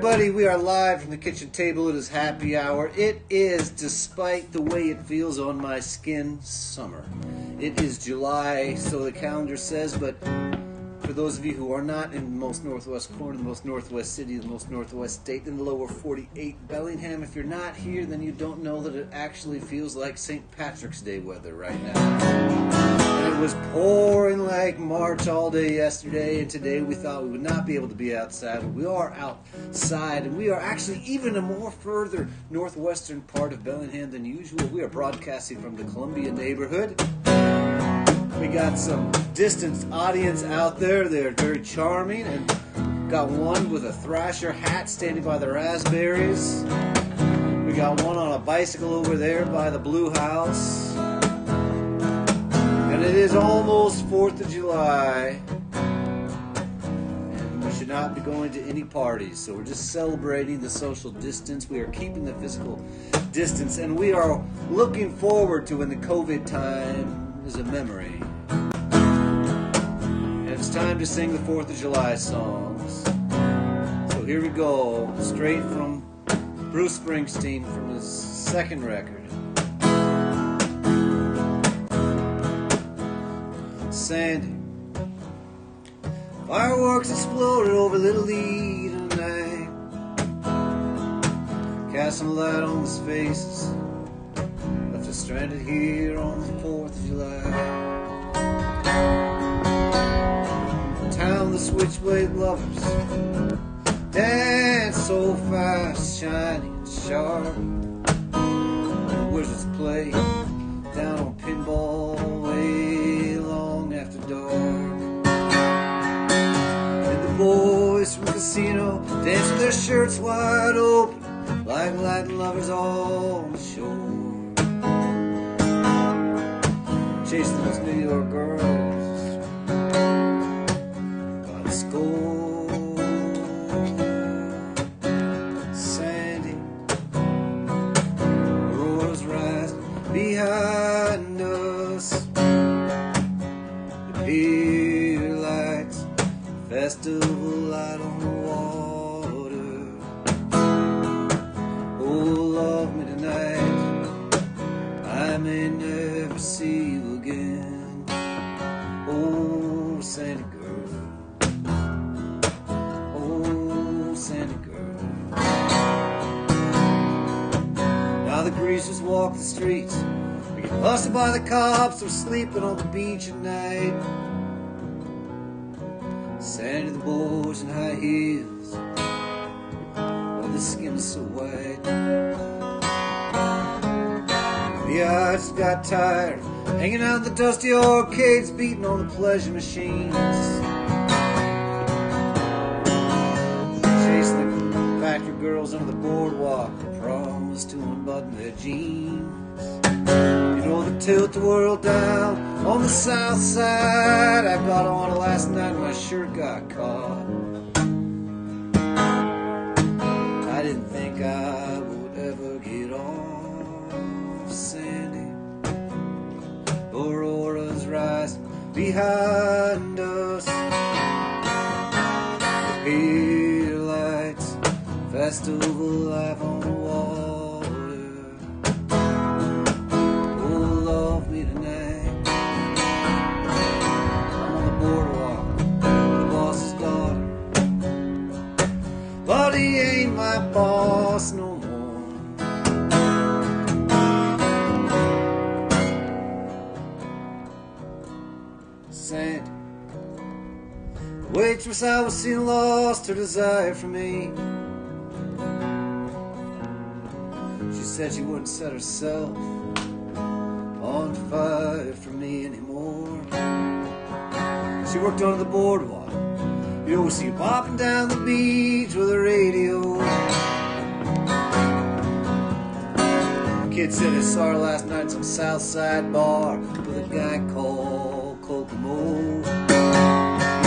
everybody, we are live from the kitchen table. It is happy hour. It is, despite the way it feels on my skin, summer. It is July, so the calendar says, but for those of you who are not in the most northwest corner, the most northwest city, the most northwest state, in the lower 48, Bellingham, if you're not here, then you don't know that it actually feels like St. Patrick's Day weather right now. And it was pouring like March all day yesterday, and today we thought we would not be able to be outside, but we are outside, and we are actually even a more further northwestern part of Bellingham than usual. We are broadcasting from the Columbia neighborhood. We got some distant audience out there. They're very charming, and got one with a Thrasher hat standing by the raspberries. We got one on a bicycle over there by the Blue House. And it is almost 4th of July, and we should not be going to any parties, so we're just celebrating the social distance. We are keeping the physical distance, and we are looking forward to when the COVID time is a memory. And it's time to sing the 4th of July songs. So here we go, straight from Bruce Springsteen from his second record. Sandy. Fireworks exploded over Little Lee tonight, casting a light on his faces, left us stranded here on the 4th of July. In town, the switchblade lovers dance so fast, shiny and sharp. The wizards play down on pinball way long after dark. And the boys from the casino dance with their shirts wide open, like Latin lovers on the shore, chasing those New York girls by the score. Sandy, aurora's rising behind us. The pier lights, festival light on the water. Oh, love me tonight, I may never see you again. Oh, Sandy girl, oh, Sandy girl. Now the greasers walk the streets, we get busted by the cops, or sleeping on the beach at night. Sandy, the boys in high heels, oh, the skin is so white. The eyes got tired, hanging out in the dusty arcades, beating on the pleasure machines, chasing the factory girls under the boardwalk, promised to unbutton their jeans. You know the tilt the world down on the south side, I got on last night and my shirt got caught. I didn't think I would ever get off, Sandy. Aurora's rising behind us. The pier lights, festival life on the water. Oh, love me tonight, I'm on the boardwalk, the boss's daughter, but he ain't my boss no more. Sandy, the waitress I was seeing lost her desire for me. She said she wouldn't set herself on fire for me anymore. She worked on the boardwalk, you know, see popping down the beach with a radio. Kid said he saw her last night at some south side bar with a guy called Kokomo. You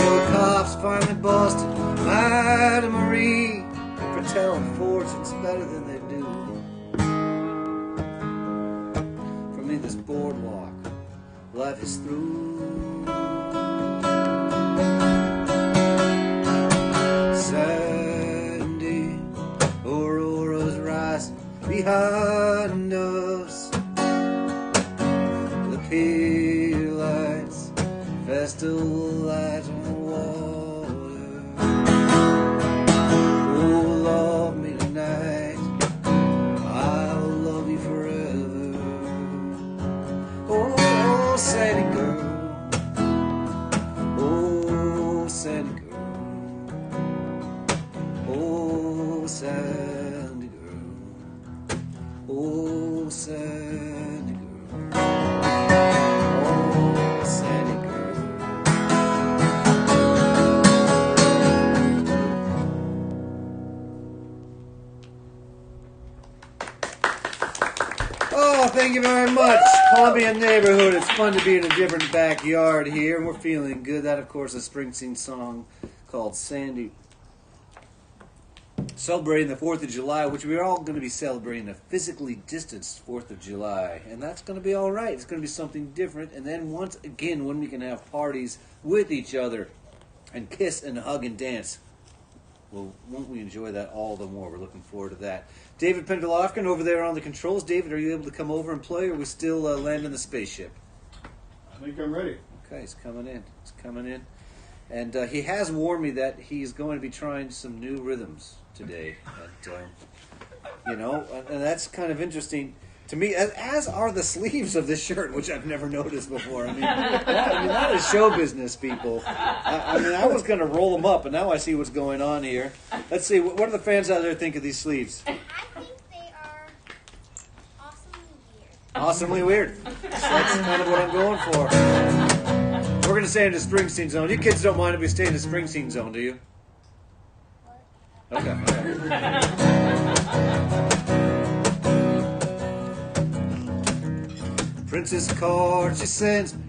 know, the cops finally busted Ida Marie for telling fortunes better than they do. For me, this boardwalk, life is through. Sandy, festival lights on the water. Oh, love me tonight, I'll love you forever. Oh, Sandy girl, oh, Sandy girl, oh, Sandy girl, oh, Sandy girl. Oh, thank you very much, Columbian neighborhood. It's fun to be in a different backyard here, and we're feeling good. That, of course, is a Springsteen song called Sandy. Celebrating the 4th of July, which we're all going to be celebrating a physically distanced 4th of July. And that's going to be all right. It's going to be something different. And then once again, when we can have parties with each other and kiss and hug and dance, well, won't we enjoy that all the more? We're looking forward to that. David Pendelofkin over there on the controls. David, are you able to come over and play, or are we still landing the spaceship? I think I'm ready. Okay, he's coming in. He's coming in. And he has warned me that he's going to be trying some new rhythms today. And, and that's kind of interesting to me, as are the sleeves of this shirt, which I've never noticed before. I mean, that is show business, people. I was going to roll them up, and now I see what's going on here. Let's see, what do the fans out there think of these sleeves? I think they are awesomely weird. Awesomely weird. That's kind of what I'm going for. We're going to stay in the Springsteen zone. You kids don't mind if we stay in the Springsteen zone, do you? Okay. Princess card she sends me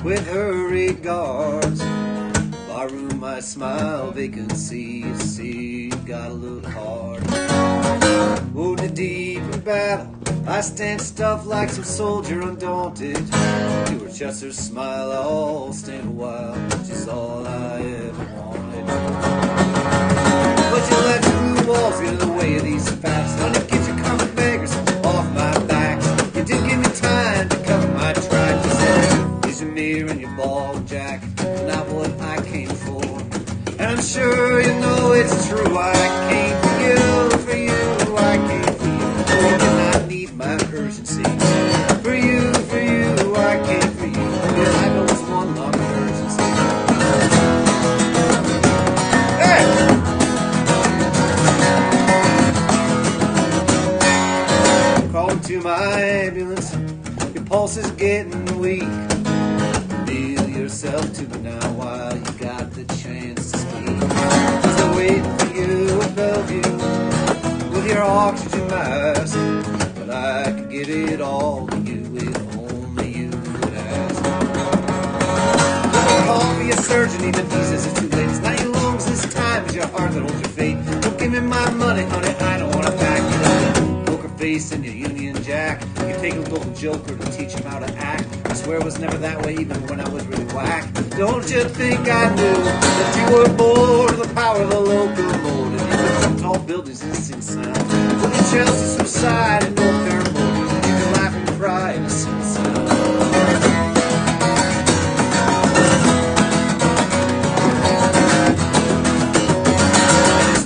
with her regards. Barroom I smile, vacancy you see, gotta look hard. Wounded deep in battle, I stand stuffed like some soldier undaunted. To her Chester's smile I'll stand a while, she's all I ever wanted. But you let your blue walls get in the way of these facts. Honey, get your comic beggars off my back. You did give me time to cover my track. You said, use your mirror and your ball jack, not what I came for. And I'm sure you know it's true. I came for you, I came for you. You did not need my urgency. For you, I came for you. Your life was one long emergency. Hey! Calling to my ambulance, your pulse is getting weak. Feel yourself to me now while you got the chance to speak. 'Cause I'm waiting for you at Bellevue with your oxygen mask. But I could give it all to you if only you would ask. Don't call me a surgeon, even Jesus is too late. It's not your lungs this time, it's your heart that holds your fate. Don't give me my money, honey, I don't want to back it up. Poker face and your Union Jack. You take a little joker to teach him how to act. I swear it was never that way even when I was really whack. Don't you think I knew that you were bored of the power of the locomotive? You built some tall buildings in Sing Sound. From the Chelsea subside and North Carolina, you can laugh and cry in the Sing Sound.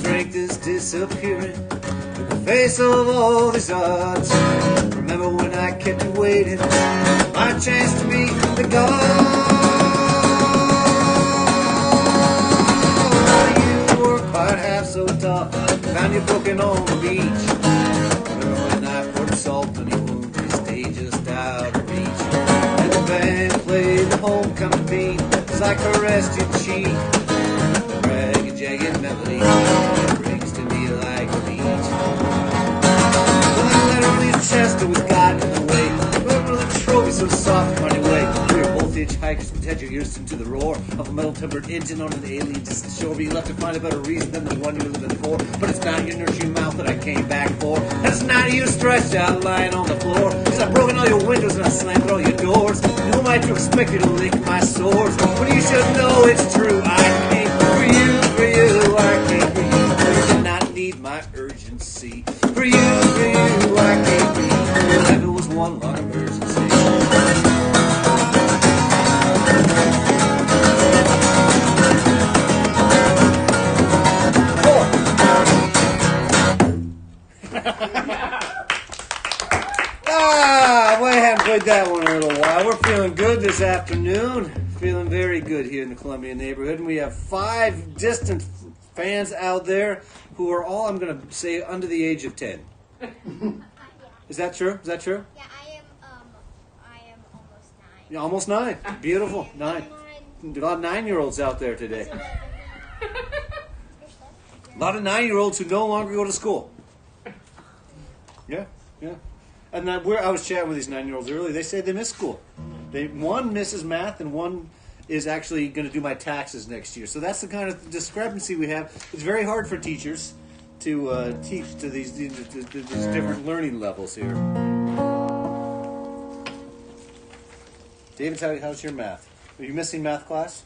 Strength is disappearing in the face of all these odds. Remember when I kept you waiting, my chance to be the god. You were quite half so tough, found you broken on the beach. Remember when I poured salt on your wound, you stayed just out of reach. And the band played the homecoming theme as I caressed your cheek. The ragged, jagged melody brings to me like a beach. Your chest always got in the way. Remember the trophy so soft, funny way. We were both hitchhikers, but had your ears into the roar of a metal-tempered engine on an alien distant shore. But you left to find a better reason than the one you were living for. But it's not your nurturing mouth that I came back for. And it's not you stretched out lying on the floor. Cause I've broken all your windows and I slammed all your doors. Who am I to expect you to lick my sores? When you should know it's true. I came for you, I came for you. You did not need my urgency. For you, I came for you. Life it was one long emergency. good this afternoon. Feeling very good here in the Columbia neighborhood. And we have 5 distant fans out there who are all, I'm going to say, under the age of 10. Yeah. Is that true? Is that true? Yeah, I am almost 9. You're almost 9. Beautiful. 9. A lot of 9-year-olds out there today. A lot of 9-year-olds who no longer go to school. Yeah, yeah. And I was chatting with these 9-year-olds earlier. They say they miss school. One misses math, and one is actually going to do my taxes next year. So that's the kind of discrepancy we have. It's very hard for teachers to teach to these different learning levels here. David, how's your math? Are you missing math class?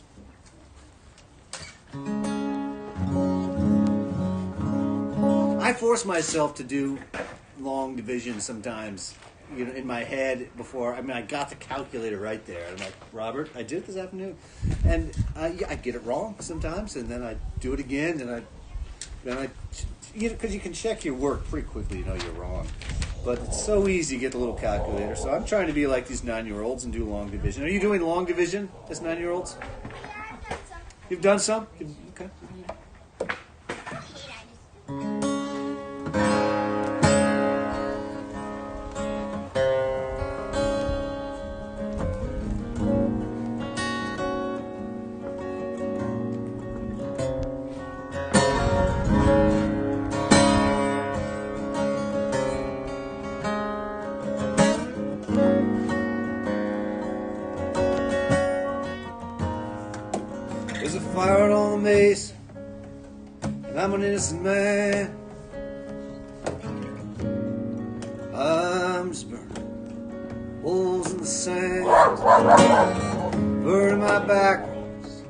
I force myself to do long division sometimes, in my head before. I got the calculator right there. I'm like, Robert, I did it this afternoon, and I get it wrong sometimes, and then I do it again, and because you can check your work pretty quickly, you're wrong. But it's so easy to get the little calculator. So I'm trying to be like these 9-year-olds and do long division. Are you doing long division as 9-year-olds? Yeah, I've done some. You've done some? Okay. There's a fire on the mesa, and I'm an innocent man. I'm just burning holes in the sand, burning my backwards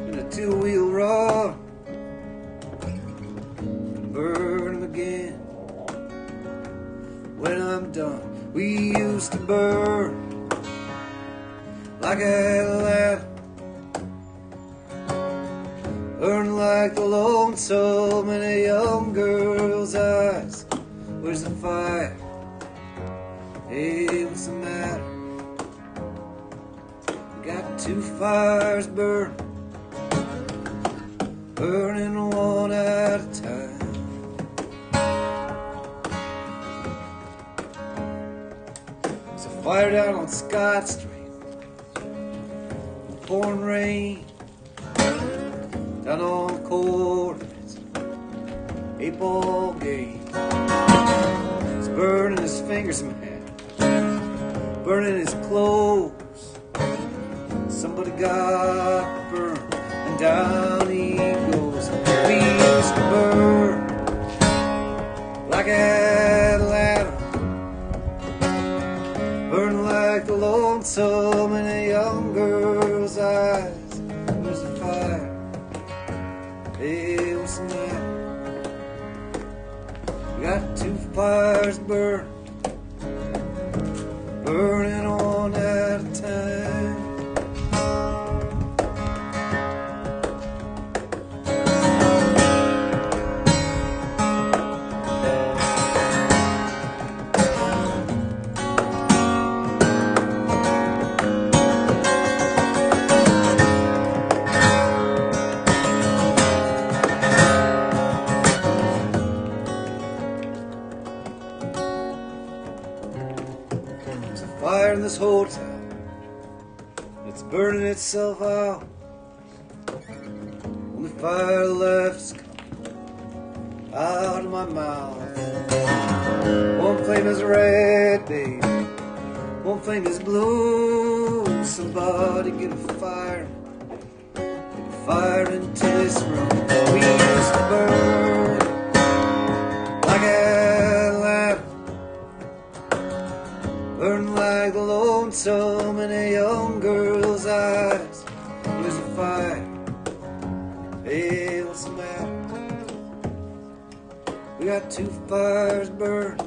in a 2-wheel rod, burn 'em again when I'm done. We used to burn like a lamp, burn like the lonesome in a young girl's eyes. Where's the fire? Hey, what's the matter? We got 2 fires burning one at a time. There's a fire down on Scott Street, pouring rain. Down on the court, it's an 8-ball game. He's burning his fingers and hand, burning his clothes. Somebody got burned, and down he goes. We used to burn like Atlanta, burn like the lonesome in a young girl's eyes. There's a fire. Hey, what's the matter? We got 2 fires burning one at a time. Fire in this hotel, it's burning itself out. Only fire left is coming out of my mouth. One flame is red, baby, one flame is blue. Somebody get a fire into this room. We used to burn like Atlanta, burn like the lonesome in a young girl's eyes. There's a fire. Hey, what's the matter? We got 2 fires burning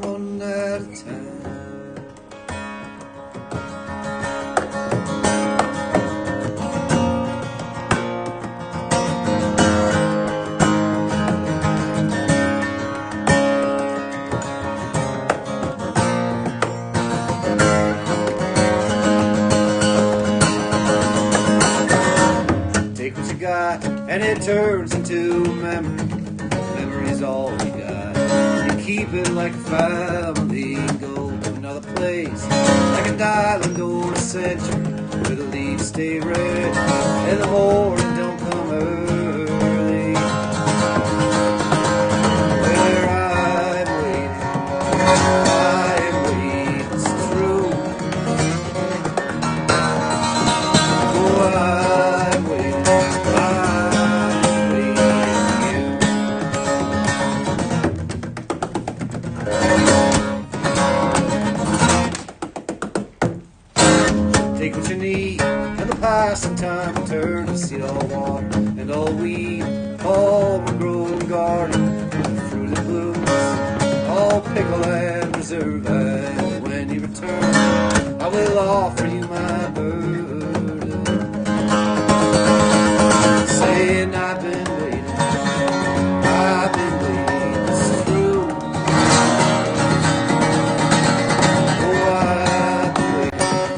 one at a time. and it turns into memory. Memory's all we got. You keep it like a family and go to another place, like an island or a century where the leaves stay red and the morning don't come early. Where I'm waiting, it's true. Oh, I'm waiting for you. Take what you need, and the passing time will turn to seed all water and all weed, all the growing garden, fruit that blooms, all pickle and preserve. And when you return, I will offer you my burden, saying I've been waiting, it's true. Oh,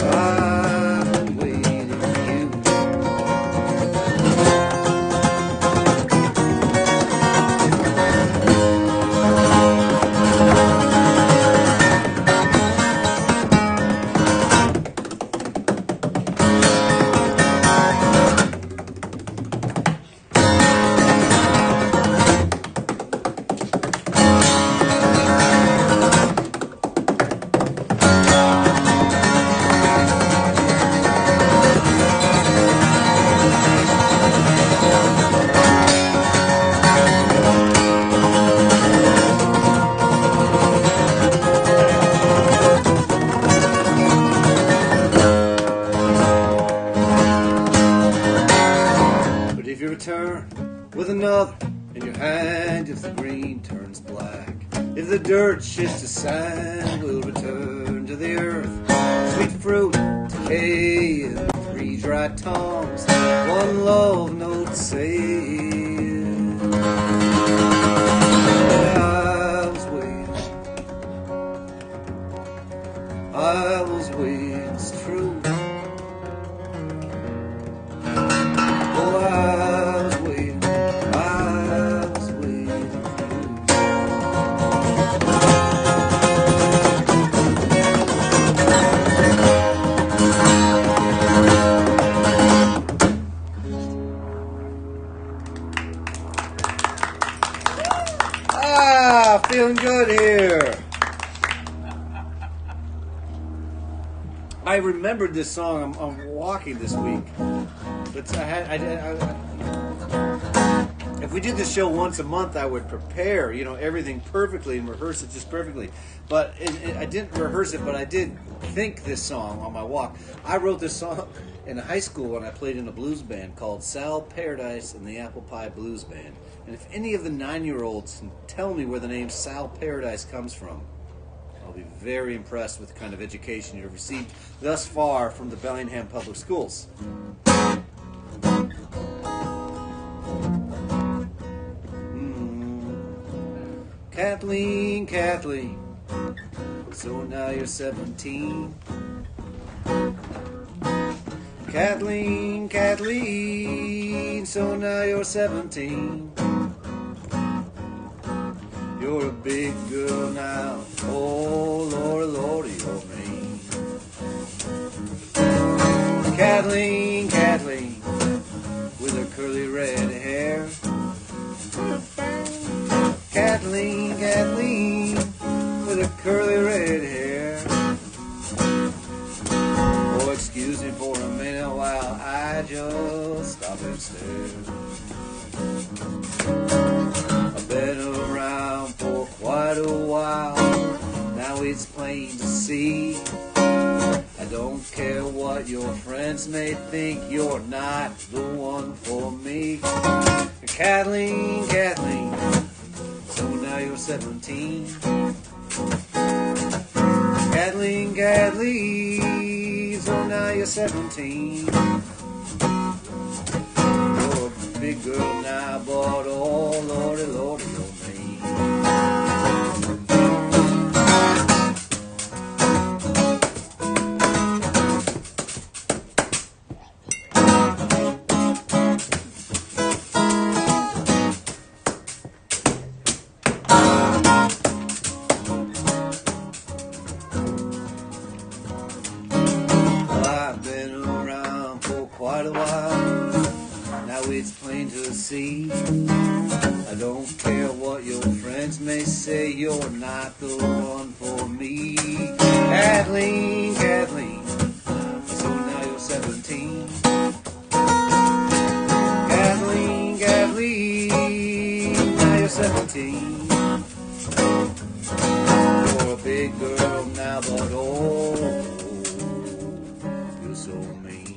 I've been waiting for you. But if you return with another in your hand, if the green turns black, if the dirt shifts to sand, we'll return to the earth. Sweet fruit, decay, and 3 dry tongues, one love note saying, I was waiting, it's true. Oh, I was waiting for you. Feeling good here. I remembered this song. I'm walking this week, but if we did this show once a month, I would prepare, everything perfectly and rehearse it just perfectly. But I didn't rehearse it, but I did think this song on my walk. I wrote this song in high school when I played in a blues band called Sal Paradise and the Apple Pie Blues Band. And if any of the 9-year-olds can tell me where the name Sal Paradise comes from, I'll be very impressed with the kind of education you've received thus far from the Bellingham Public Schools. Kathleen, Kathleen, so now you're 17. Kathleen, Kathleen, so now you're 17. You're a big girl now, oh Lordy, Lordy, oh me. Kathleen, Kathleen, with her curly red hair. Kathleen, Kathleen, with her curly red hair. Oh, excuse me for a minute while I just stop and stare. I've been around for quite a while, now it's plain to see. I don't care what your friends may think, you're not the one for me. Kathleen, Kathleen, so now you're 17. Kathleen, Kathleen, so now you're 17. You're a big girl now, but oh Lordy, Lordy, oh me. it's plain to see. I don't care what your friends may say, you're not the one for me. Kathleen, Kathleen, so now you're 17. Kathleen, Kathleen, now you're 17. You're a big girl now, but oh, you're so mean.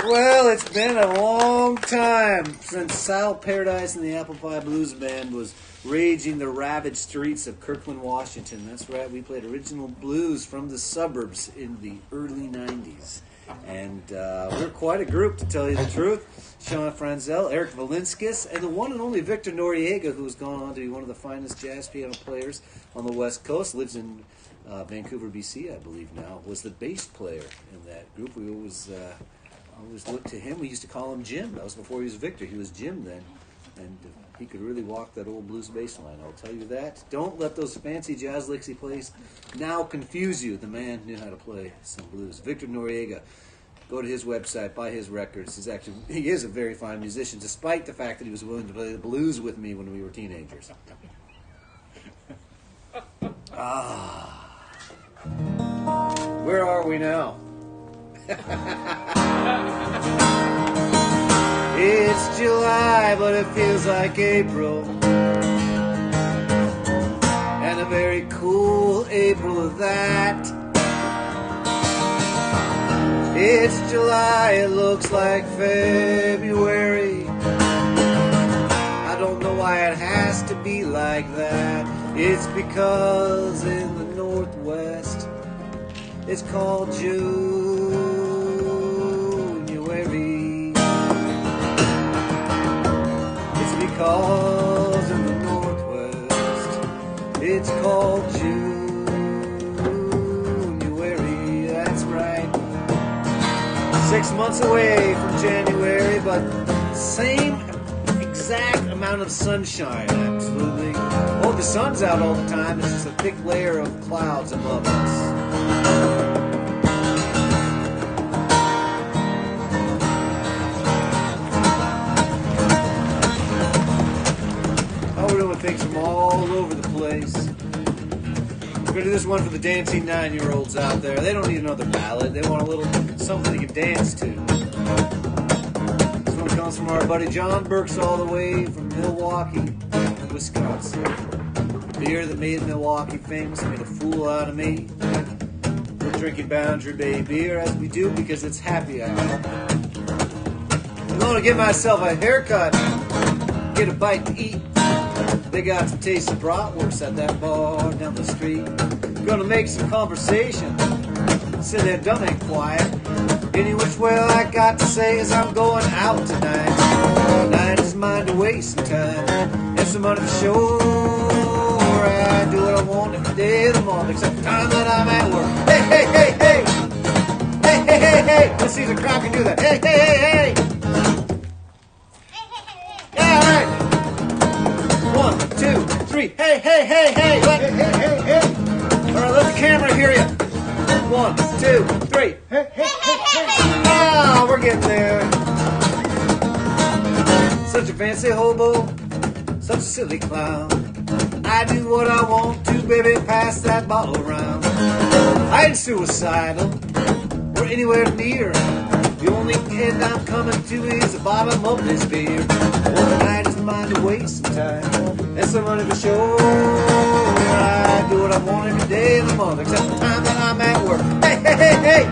Well, it's been a long time since Sal Paradise and the Apple Pie Blues Band was raging the ravaged streets of Kirkland, Washington. That's right, we played original blues from the suburbs in the early 90s. And we're quite a group, to tell you the truth. Sean Franzel, Eric Valinskis, and the one and only Victor Noriega, who's gone on to be one of the finest jazz piano players on the West Coast, lives in Vancouver, BC, I believe now, was the bass player in that group. We always looked to him. We used to call him Jim. That was before he was Victor. He was Jim then. And he could really walk that old blues bass line, I'll tell you that. Don't let those fancy jazz licks he plays now confuse you. The man knew how to play some blues. Victor Noriega. Go to his website, buy his records. He is a very fine musician, despite the fact that he was willing to play the blues with me when we were teenagers. Where are we now? It's July, but it feels like April. And a very cool April of that. It's July, it looks like February. I don't know why it has to be like that. It's because in the Northwest it's called January. It's because in the Northwest it's called January. That's right. 6 months away from January, but same exact amount of sunshine, absolutely. Oh, the sun's out all the time. It's just a thick layer of clouds above us. Oh, we're doing things from all over the place. We're going to do this one for the dancing 9-year-olds out there. They don't need another ballad. They want a little something they can dance to. This one comes from our buddy John Burks all the way from Milwaukee, Wisconsin. Beer that made Milwaukee famous, made a fool out of me. We're drinking Boundary Bay beer as we do because it's happy hour. I'm going to give myself a haircut, get a bite to eat. They got some tasty bratwurst at that bar down the street. Gonna make some conversation, sit there dumb and quiet. Any which way I got to say is I'm going out tonight. Tonight is mine to waste some time and some money for sure. I do what I want every day of the month except the time that I'm at work. Hey, hey, hey, hey! Hey, hey, hey, hey! Let's see if the crowd can do that. Hey, hey, hey, hey! Yeah, all right! 1, 2, 3. Hey, hey, hey, hey! Hey, hey, hey, hey! All right, let the camera hear you. 1, 2, 3. Hey, hey, hey, hey! Ah, we're getting there. Such a fancy hobo, such a silly clown. I do what I want to, baby, pass that bottle around. I ain't suicidal or anywhere near. The only end I'm coming to is the bottom of this beer. Well, tonight is mine to waste some time and some money for sure. I do what I want every day of the month except the time that I'm at work. Hey, hey, hey, hey!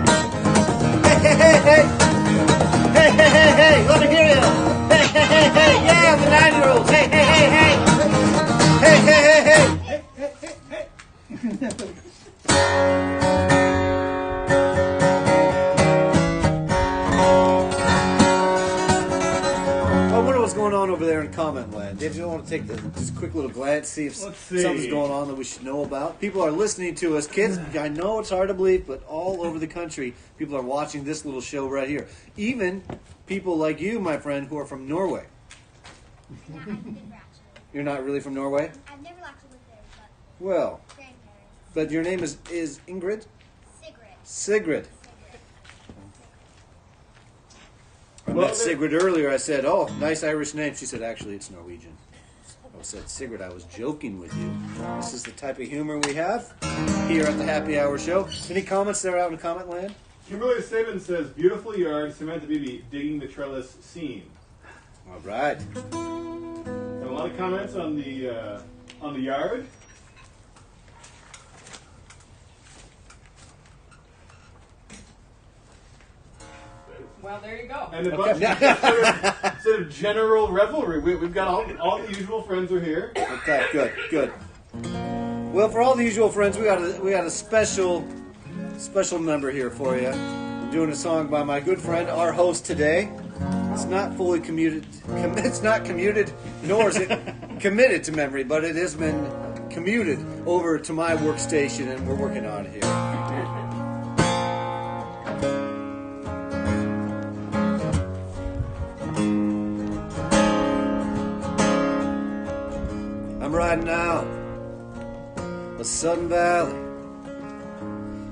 Hey, hey, hey, hey! Hey, hey, hey, hey! Let me hear you! Hey, hey, hey, hey! Yeah, the 9-year-olds! Hey, hey, hey, hey! Hey, hey, hey, hey! I wonder what's going on over there in comment land. Dave, you want to take just a quick little glance, see if something's going on that we should know about? People are listening to us. Kids, I know it's hard to believe, but all over the country, people are watching this little show right here. Even people like you, my friend, who are from Norway. Yeah, I've never actually. You're not really from Norway? I've never actually lived there, but Well, grandparents. but your name is Ingrid? Sigrid. Sigrid. I Well, met Sigrid earlier. I said, "Oh, nice Irish name." She said, "Actually, it's Norwegian." I said, "Sigrid, I was joking with you. This is the type of humor we have here at the Happy Hour Show." Any comments there out in comment land? Kimberly Saban says, beautiful yard, Samantha Beebe, digging the trellis scene. All right. And a lot of comments on the yard. Well, there you go. And a bunch of sort of general revelry. We've got all the usual friends are here. Okay, good. Well, for all the usual friends, we got a special member here for you. I'm doing a song by my good friend, our host today. It's not fully commuted. It's not commuted, nor is it committed to memory, but it has been commuted over to my workstation, and we're working on it here. I'm riding out a Sudden Valley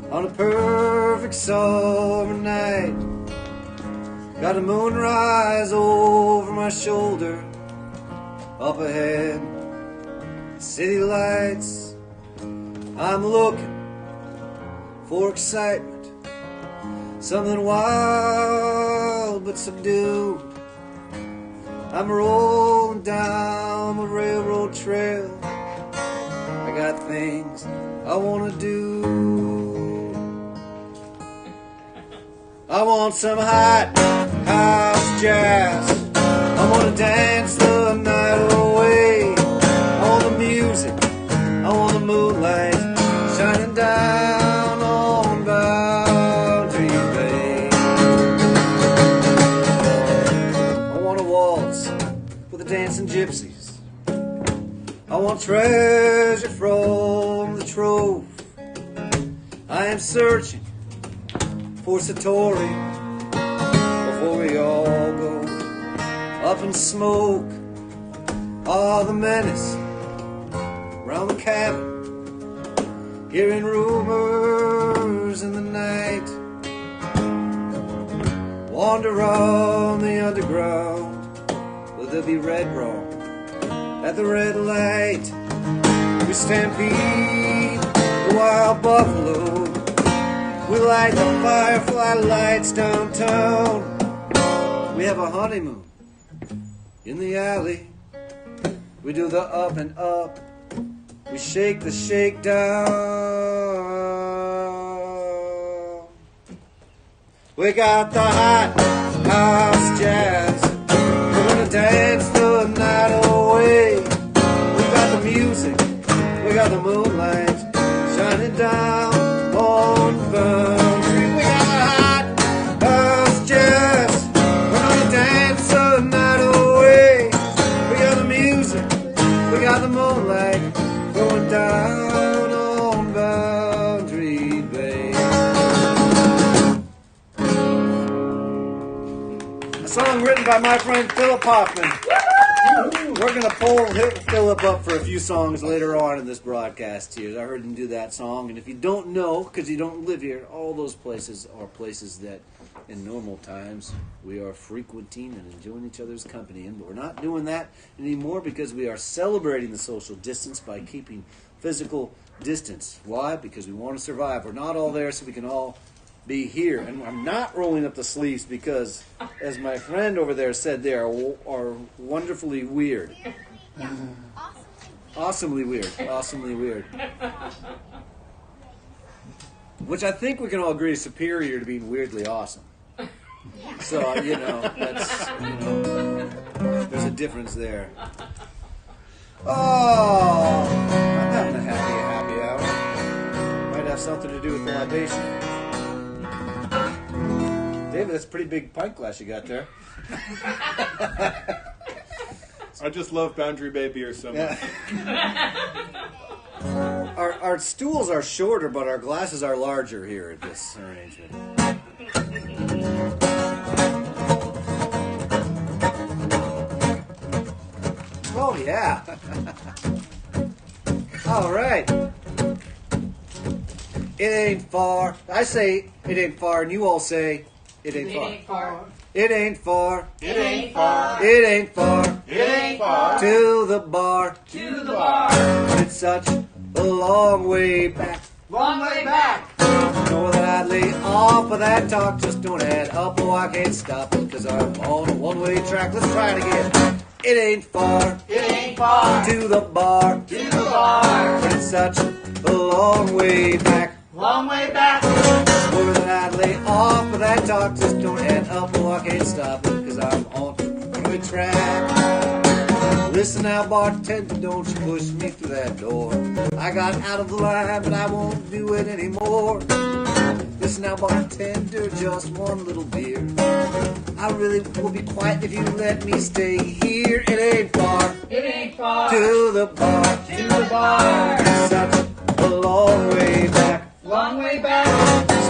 on a perfect summer night. Got a moonrise over my shoulder. Up ahead, city lights. I'm looking for excitement, something wild but subdued. I'm rolling down the railroad trail. I got things I want to do. I want some hot house jazz. I want to dance the night away. I want the music, I want the moonlight shining down on Boundary Bay. I want to waltz with the dancing gypsies. I want treasure from the trove. I am searching for Satori before we all go up in smoke. All the menace round the cabin, hearing rumors in the night. Wander on the underground, will there be red wrong at the red light? We stampede the wild buffalo. We light the firefly lights downtown. We have a honeymoon in the alley. We do the up and up. We shake the shakedown. We got the hot house jazz. We're gonna dance the night away. We got the music. We got the moonlight shining down on Boundary. We got the hot house jazz. We're gonna dance the night away. We got the music. We got the moonlight going down on Boundary Bay. A song written by my friend Philip Hofmann. We're going to pull Philip up for a few songs later on in this broadcast here. I heard him do that song, and if you don't know, because you don't live here, all those places are places that in normal times we are frequenting and enjoying each other's company in, but we're not doing that anymore because we are celebrating the social distance by keeping physical distance. Why? Because we want to survive. We're not all there so we can all be here. And I'm not rolling up the sleeves because, as my friend over there said, they are wonderfully weird. Awesomely weird. Awesomely weird. Which I think we can all agree is superior to being weirdly awesome. So, that's, there's a difference there. Oh, I'm having a happy hour. Might have something to do with the libation. David, that's a pretty big pint glass you got there. I just love Boundary Bay beer so much. Our stools are shorter, but our glasses are larger here at this arrangement. Oh, yeah. All right. It ain't far. I say it ain't far, and you all say it ain't far. It ain't far. It ain't far. It ain't far. It ain't far. To the bar. To the bar. It's such a long way back. Long way back. Know that I'd lay off of that talk, just don't add up. Oh, I can't stop it, cause I'm on a one-way track. Let's try it again. It ain't far. It ain't far. To the bar. To the bar. It's such a long way back. Long way back. Know that I'd lay off of that talk, just don't add up. Oh, I can't stop it, cause I'm on a one-way track. Listen now, bartender, don't you push me through that door. I got out of the line, but I won't do it anymore. Listen now, bartender, just one little beer. I really will be quiet if you let me stay here. It ain't far. It ain't far. To the bar. To the bar. It's such a long way back. Long way back.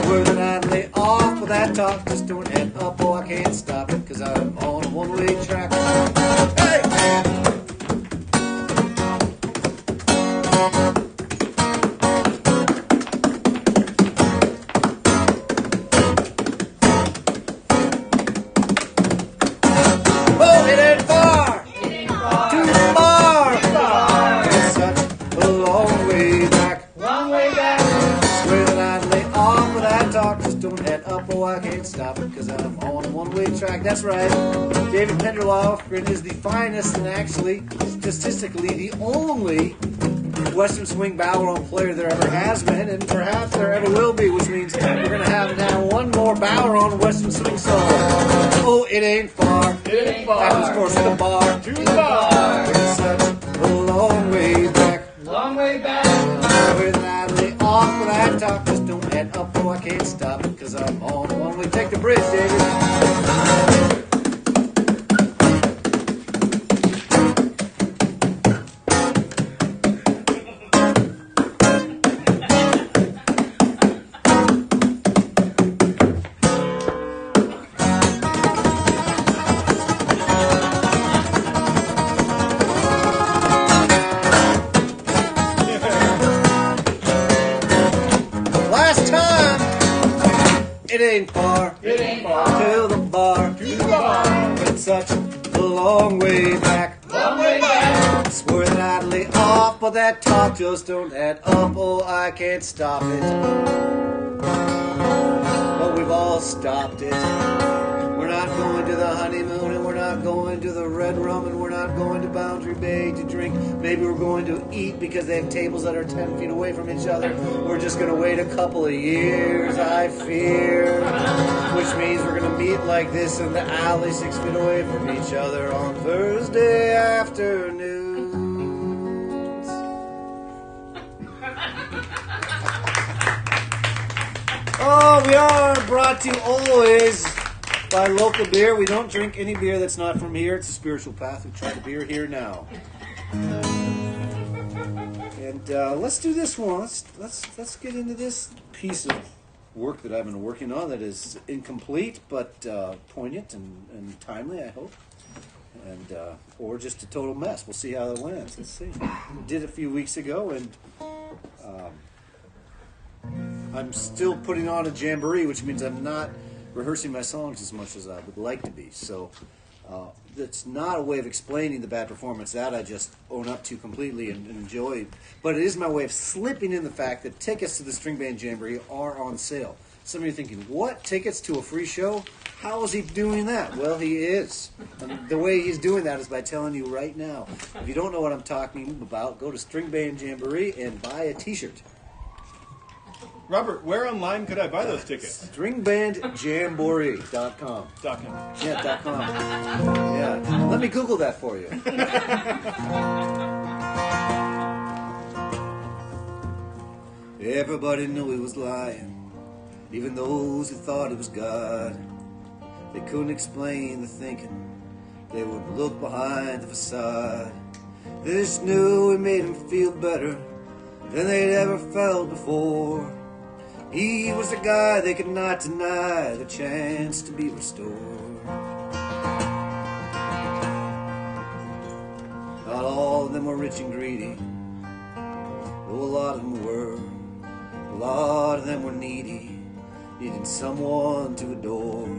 Swear that I'd lay off of that talk, just don't end up. Oh, I can't stop it, cause I'm on a one-way track. Hey! I can't stop it because I'm on a one-way track. That's right. David Penderloff is the finest and actually statistically the only Western Swing Boweron player there ever has been, and perhaps there ever will be, which means we're going to have now one more Boweron Western Swing song. Oh, it ain't far. It ain't far. That was, of course, to the bar. To the bar. It's such a long way back. Long way back. With that lay off of that talk, just don't add up. Oh, I can't stop it because I'm on one way. Take the bridge, David. It ain't far. It ain't far. To the bar. To the bar. It's such a long way back. Long way back. Swore that I'd lay off, but that talk just don't add up. Oh, I can't stop it. But we've all stopped it. We're not going to the honeymoon, and we're not going to the Red Rum, and we're not going to Boundary Bay to drink. Maybe we're going to eat because they have tables that are 10 feet away from each other. We're just going to wait a couple of years, I fear. Which means we're going to meet like this in the alley 6 feet away from each other on Thursday afternoons. Oh, we are brought to you always by local beer. We don't drink any beer that's not from here. It's a spiritual path. We try the beer here now. And let's do this one. Let's get into this piece of work that I've been working on that is incomplete but poignant and timely, I hope. And or just a total mess. We'll see how it lands. Let's see. Did it a few weeks ago, and I'm still putting on a jamboree, which means I'm not rehearsing my songs as much as I would like to be. So it's not a way of explaining the bad performance. That I just own up to completely and enjoy. But it is my way of slipping in the fact that tickets to the String Band Jamboree are on sale. Some of you are thinking, what? Tickets to a free show? How is he doing that? Well, he is. And the way he's doing that is by telling you right now. If you don't know what I'm talking about, go to String Band Jamboree and buy a t-shirt. Robert, where online could I buy those tickets? Stringbandjamboree.com. .com. Yeah, .com. Yeah. Let me Google that for you. Everybody knew he was lying, even those who thought it was God. They couldn't explain the thinking. They would look behind the facade. They just knew it made him feel better than they'd ever felt before. He was the guy they could not deny the chance to be restored. Not all of them were rich and greedy, though a lot of them were. A lot of them were needy, needing someone to adore,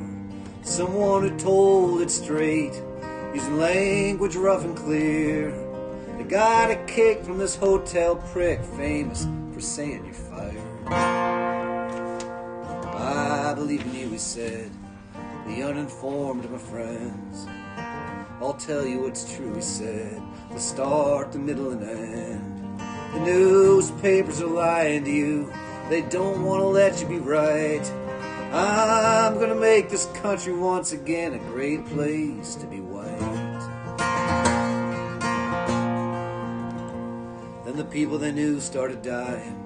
someone who told it straight, using language rough and clear. They got a kick from this hotel prick, famous for saying you're fired. I believe in you, he said, the uninformed are my friends. I'll tell you what's true, he said, the start, the middle, and end. The newspapers are lying to you, they don't want to let you be right. I'm gonna make this country once again a great place to be white. Then the people they knew started dying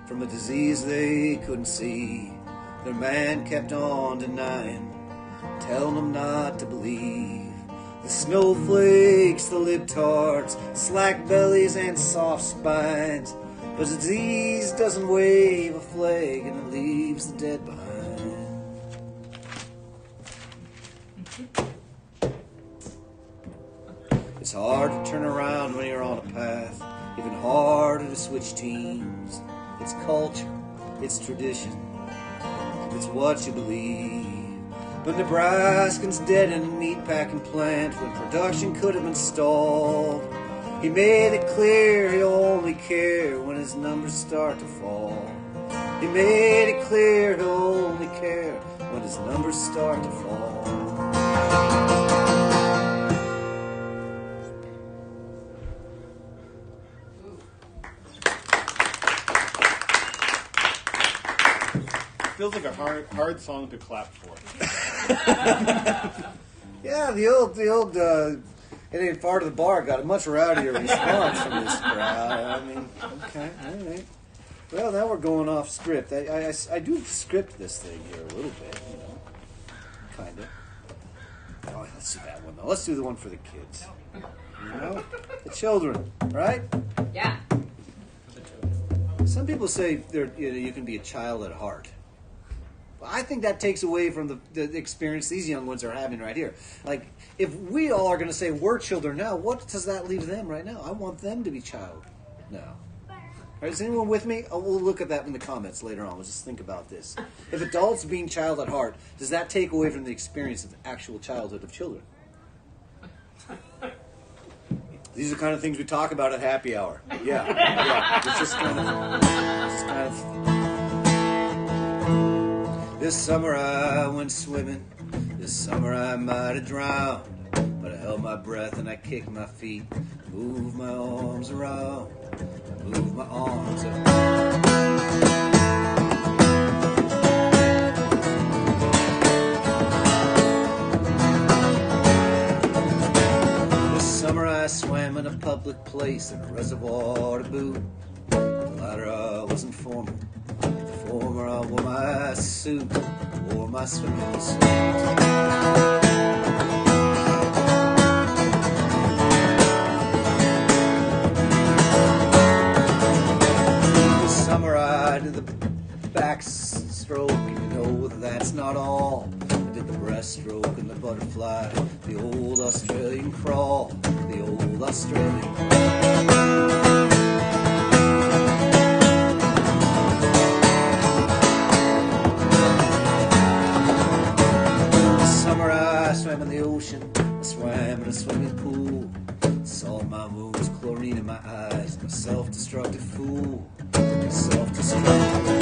from a disease they couldn't see. Their man kept on denying, telling them not to believe. The snowflakes, the libtards, slack bellies and soft spines. But disease doesn't wave a flag and it leaves the dead behind. It's hard to turn around when you're on a path, even harder to switch teams. It's culture, it's tradition, it's what you believe. But Nebraskans dead in a meatpacking plant when production could have been stalled. He made it clear he'll only care when his numbers start to fall. He made it clear he'll only care when his numbers start to fall. Feels like a hard song to clap for. Yeah, the old it ain't far to the bar got a much rowdier response from this crowd. I mean, okay, all right. Well, now we're going off script. I do script this thing here a little bit, you know, kind of. Oh, let's do that one though. Let's do the one for the kids. You know, the children, right? Yeah. Some people say you can be a child at heart. I think that takes away from the experience these young ones are having right here. Like, if we all are going to say we're children now, what does that leave them right now? I want them to be child now. All right, is anyone with me? Oh, we'll look at that in the comments later on. We'll just think about this. If adults being child at heart, does that take away from the experience of actual childhood of children? These are the kind of things we talk about at happy hour. Yeah. It's just kind of... This summer I went swimming, this summer I might have drowned, but I held my breath and I kicked my feet, moved my arms around, moved my arms around. This summer I swam in a public place in a reservoir to boot. The latter I wasn't formal. Former I wore my suit, wore my swimming suit. This summer I did the backstroke, and you know that's not all. I did the breaststroke and the butterfly, the old Australian crawl, the old Australian crawl. I swam in the ocean, I swam in a swimming pool. Saw my wounds, chlorine in my eyes, I'm a self-destructive fool. Self-destructive.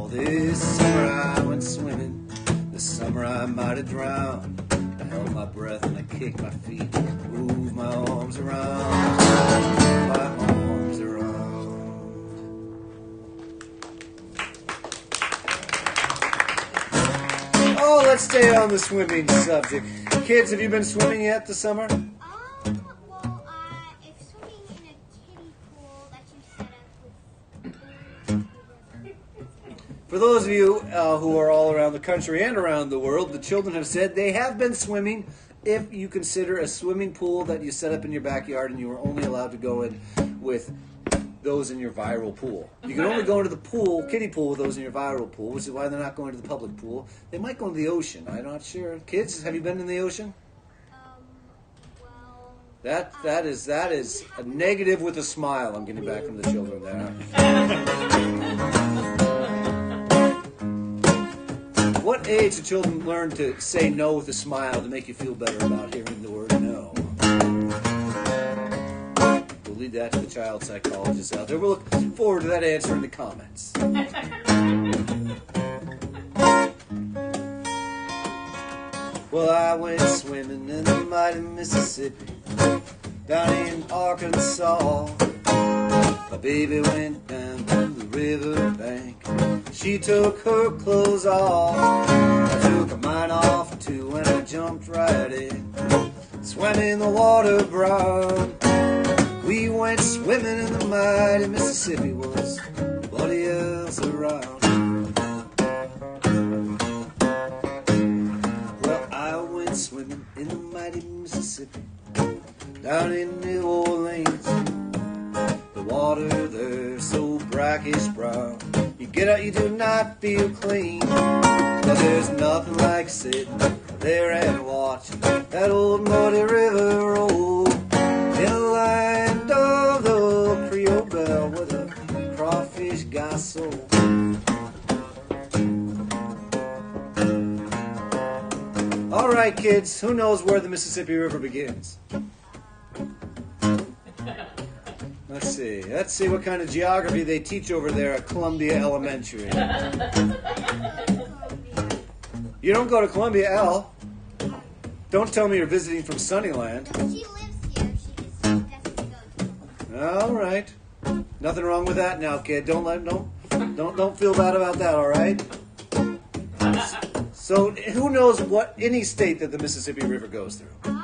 This summer I went swimming, this summer I might have drowned. I held my breath and I kicked my feet, moved my arms around, moved my arms around. Oh, let's stay on the swimming subject. Kids, have you been swimming yet this summer? Well, if swimming in a kiddie pool that you set up with For those of you who are all around the country and around the world, the children have said they have been swimming if you consider a swimming pool that you set up in your backyard and you are only allowed to go in with those in your viral pool. You can only go into the pool, kiddie pool, with those in your viral pool, which is why they're not going to the public pool. They might go into the ocean. I'm not sure. Kids, have you been in the ocean? Well, That is a negative with a smile. I'm getting back from the children there. What age do children learn to say no with a smile to make you feel better about hearing the word no? We'll leave that to the child psychologists out there. We'll look forward to that answer in the comments. Well, I went swimming in the mighty Mississippi, down in Arkansas. My baby went down to the river bank. She took her clothes off. I took mine off too, and I jumped right in. Swam in the water brown. We went swimming in the mighty Mississippi. Was nobody else around. Well, I went swimming in the mighty Mississippi, down in New Orleans. The water there so brackish brown. You get out, you do not feel clean. But there's nothing like sitting there and watching that old muddy river roll in a land of the Creole Belle with a crawfish got soul. All right, kids, who knows where the Mississippi River begins? Let's see what kind of geography they teach over there at Columbia Elementary. You don't go to Columbia, L. Don't tell me you're visiting from Sunnyland. she lives here. She just doesn't go to. All right. Nothing wrong with that now, kid. Don't feel bad about that, all right? So, who knows what any state that the Mississippi River goes through? Mississippi.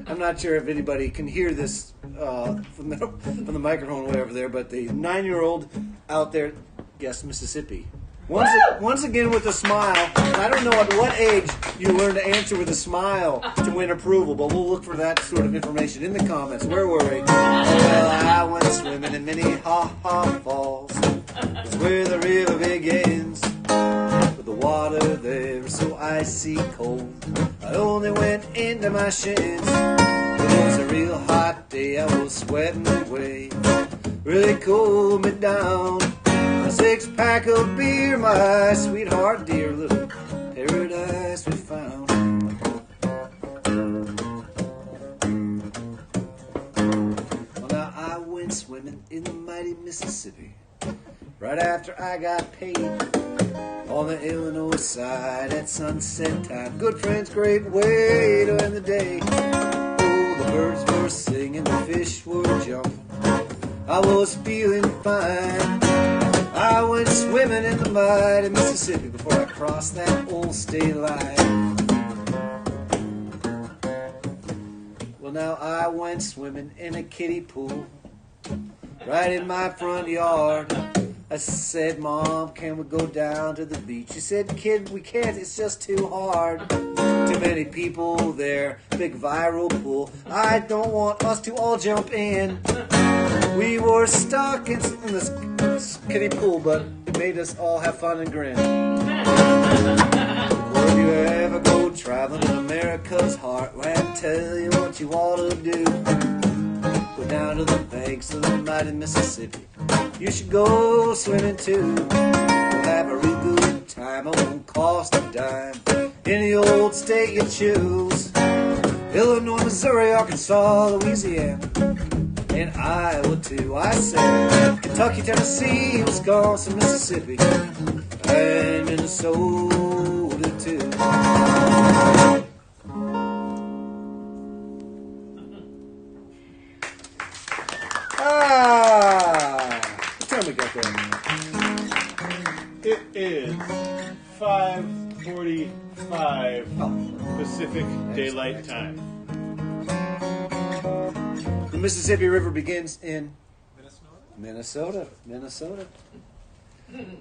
I'm not sure if anybody can hear this from the microphone way over there, but the 9-year-old out there guessed Mississippi. Once again with a smile. I don't know at what age you learn to answer with a smile to win approval, but we'll look for that sort of information in the comments. Where were we? Well, I went swimming in Minnehaha Falls. It's where the river begins. But the water there is so icy cold. I only went into my shins. It was a real hot day. I was sweating away. Really cooled me down. A 6-pack of beer, my sweetheart dear, little paradise we found. Well, now I went swimming in the mighty Mississippi right after I got paid on the Illinois side at sunset time. Good friends, great way to end the day. Oh, the birds were singing, the fish were jumping. I was feeling fine. I went swimming in the mighty Mississippi before I crossed that old state line. Well, now I went swimming in a kiddie pool right in my front yard. I said, Mom, can we go down to the beach? She said, kid, we can't, it's just too hard. Too many people there, big viral pool. I don't want us to all jump in. We were stuck in this kiddie pool, but it made us all have fun and grin. Well, if you ever go traveling in America's heart, well, I tell you what you ought to do. Go down to the banks of the mighty Mississippi. You should go swimming too. We'll have a real good time, it won't cost a dime. Any old state you choose. Illinois, Missouri, Arkansas, Louisiana, and Iowa too. I said Kentucky, Tennessee, Wisconsin, Mississippi, and Minnesota too. What time we got there? It is 5:45 Pacific Daylight Time. The Mississippi River begins in Minnesota.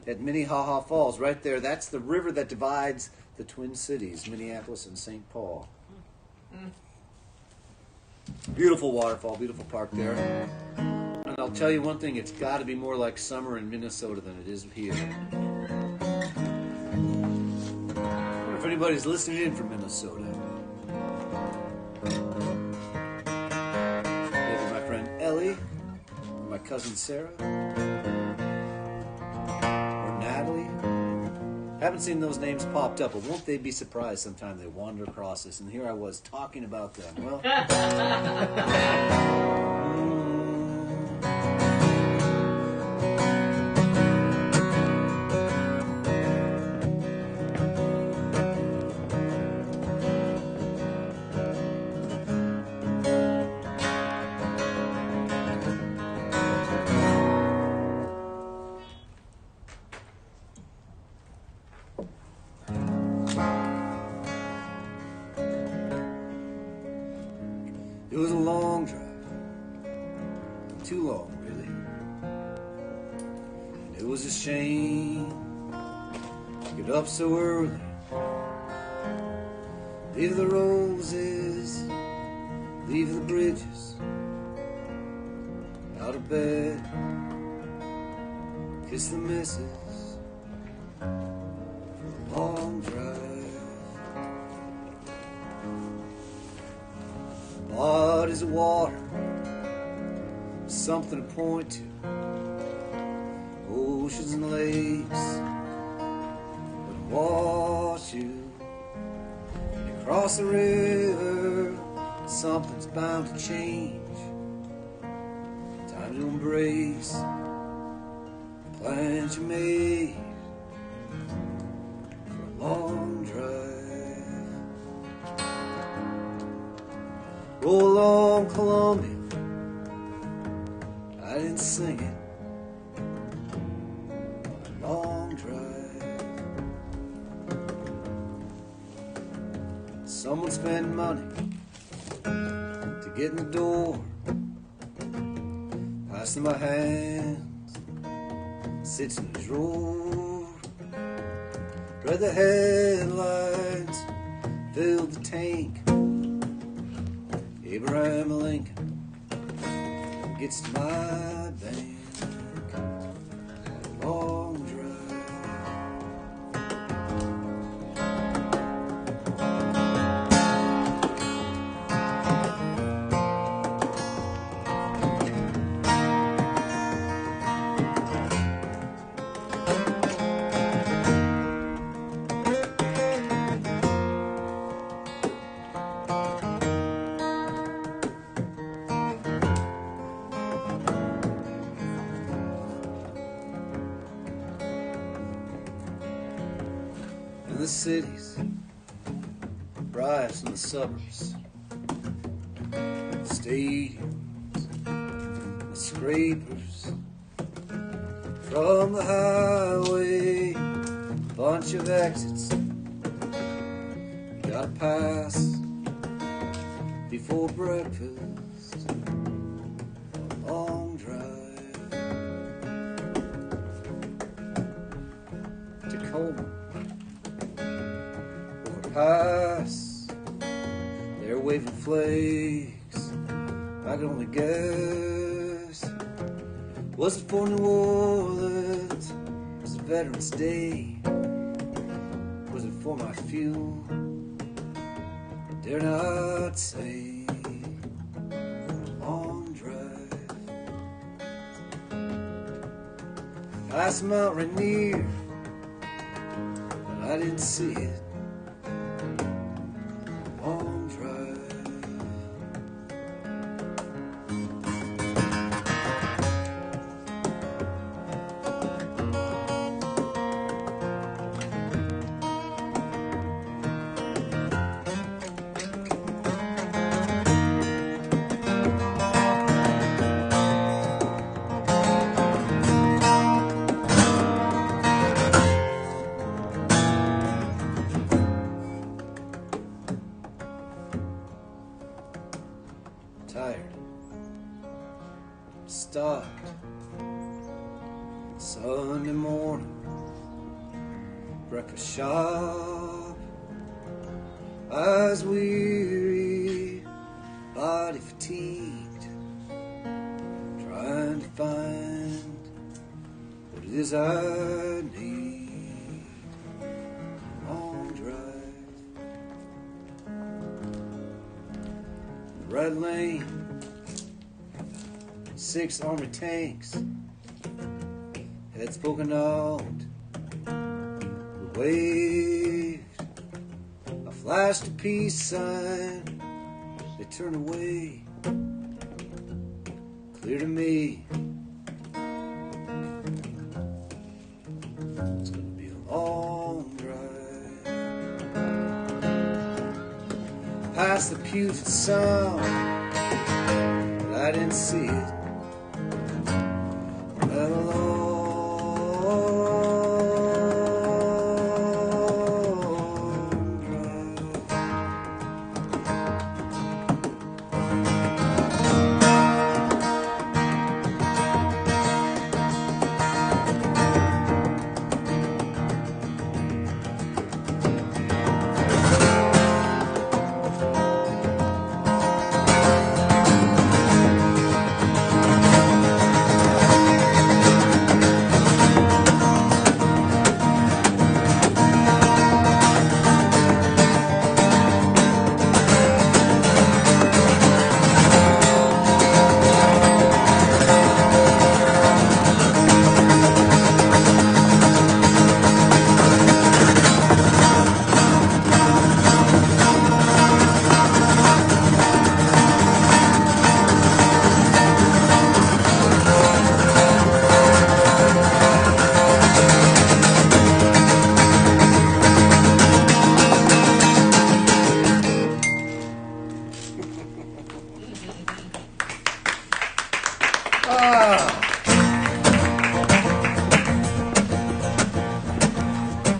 At Minnehaha Falls, right there. That's the river that divides the Twin Cities, Minneapolis and St. Paul. Beautiful waterfall, beautiful park there. And I'll tell you one thing, it's got to be more like summer in Minnesota than it is here. I wonder if anybody's listening in from Minnesota. Maybe my friend Ellie, or my cousin Sarah, or Natalie. Haven't seen those names popped up, but won't they be surprised sometime they wander across this? And here I was talking about them. Well, it was a long drive. Too long, really. And it was a shame to get up so early. Leave the roses, leave the bridges, out of bed, kiss the missus for a long drive. Bodies of water, something to point to. Oceans and lakes that wash you. You cross the river, something's bound to change. Time to embrace the plans you made for a long drive. Roll along Columbia, I didn't sing it on a long drive. Someone spent money to get in the door, passing my hands, sits in the drawer. Read the headlines, filled the tank. Abraham Lincoln gets to my bank on a long drive. In the cities, bribes from the suburbs, stadiums, the scrapers from the highway, bunch of exits you gotta pass before breakfast, a long drive. Tacoma, pass, they're waving flags. I can only guess. Was it for New Orleans? Was it Veterans Day? Was it for my fuel? I dare not say. Long drive past Mount Rainier, but I didn't see it. Long drive. Tired, stopped, Sunday morning, breakfast shop, eyes weary, body fatigued, trying to find what it is I need. Long drive, the red lane, 6 army tanks, heads poking out. We waved, I flashed a peace sign. They turned away. Clear to me, it's gonna be a long drive. Past the Puget Sound, but I didn't see it. Let alone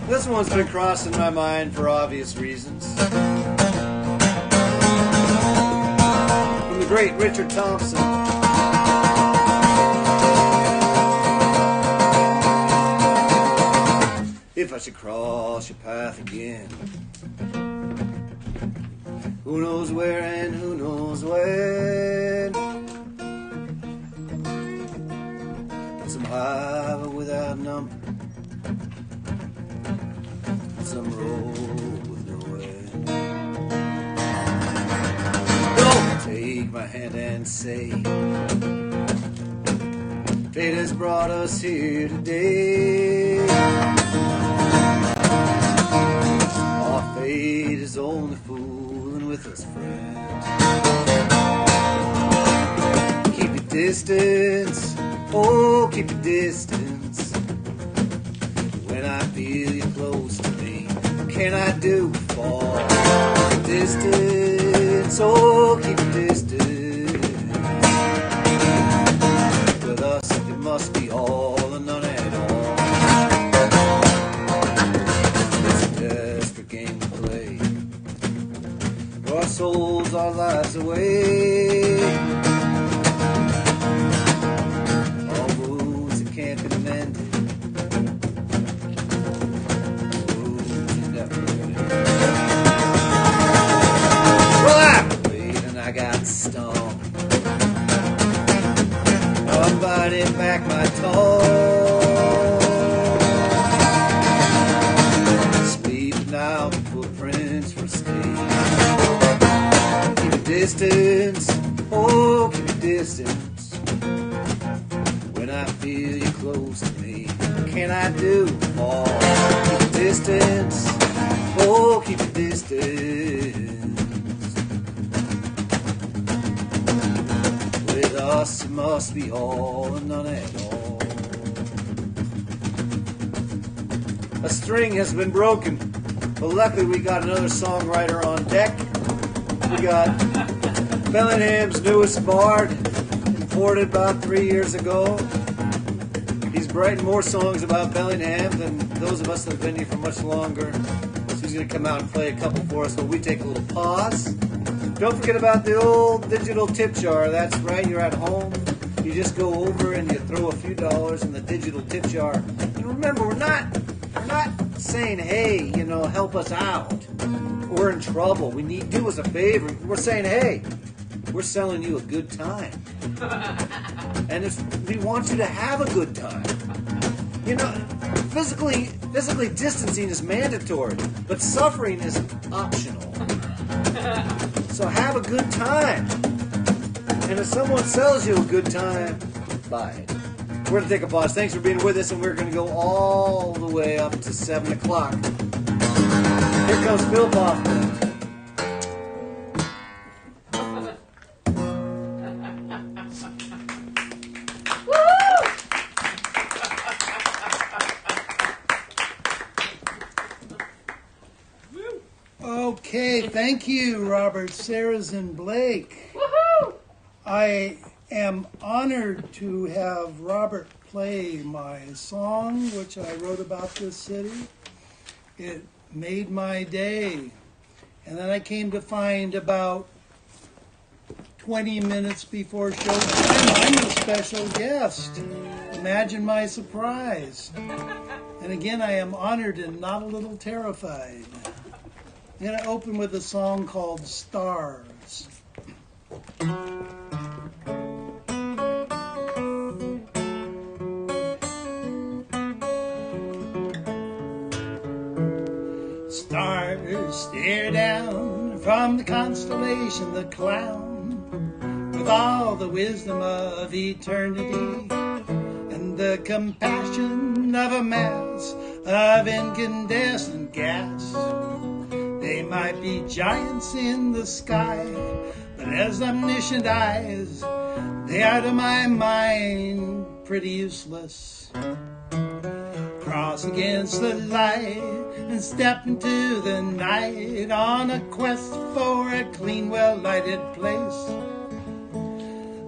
this one's been crossing my mind for obvious reasons. From the great Richard Thompson. If I should cross your path again, who knows where and who knows when? Some highway without number, some road with no end. Don't take my hand and say, fate has brought us here today. Our fate is only fooling with us, friend. Keep your distance, oh, keep your distance. When I feel you close to me, what can I do for distance? Oh, keep your distance. With us, it must be all or none at all. It's a desperate game to play. Our souls, our lives away. All wounds that can't be mended. I got stung. I'm biting back my tongue. Sleep now, footprints for stay. Keep a distance, oh, keep a distance. When I feel you close to me, what can I do? Oh, keep a distance, oh, keep a distance. Us, it must be all or none at all. A string has been broken, but luckily we got another songwriter on deck. We got Bellingham's newest bard, imported about 3 years ago. He's writing more songs about Bellingham than those of us that have been here for much longer. So he's going to come out and play a couple for us while we take a little pause. Don't forget about the old digital tip jar. That's right, you're at home. You just go over and you throw a few dollars in the digital tip jar. And remember, we're not saying, hey, help us out. We're in trouble. Do us a favor. We're saying, hey, we're selling you a good time. And we want you to have a good time. Physically distancing is mandatory, but suffering is optional. So have a good time. And if someone sells you a good time, buy it. We're going to take a pause. Thanks for being with us, and we're going to go all the way up to 7 o'clock. Here comes Phil Hofmann. Okay, thank you, Robert Sarazin Blake. Woohoo! I am honored to have Robert play my song, which I wrote about this city. It made my day. And then I came to find about 20 minutes before showtime, I'm a special guest. Imagine my surprise. And again, I am honored and not a little terrified. I'm going to open with a song called Stars. Stars stare down from the constellation, the clown, with all the wisdom of eternity and the compassion of a mass of incandescent gas. They might be giants in the sky, but as omniscient eyes, they are to my mind pretty useless. Cross against the light and step into the night on a quest for a clean, well-lighted place.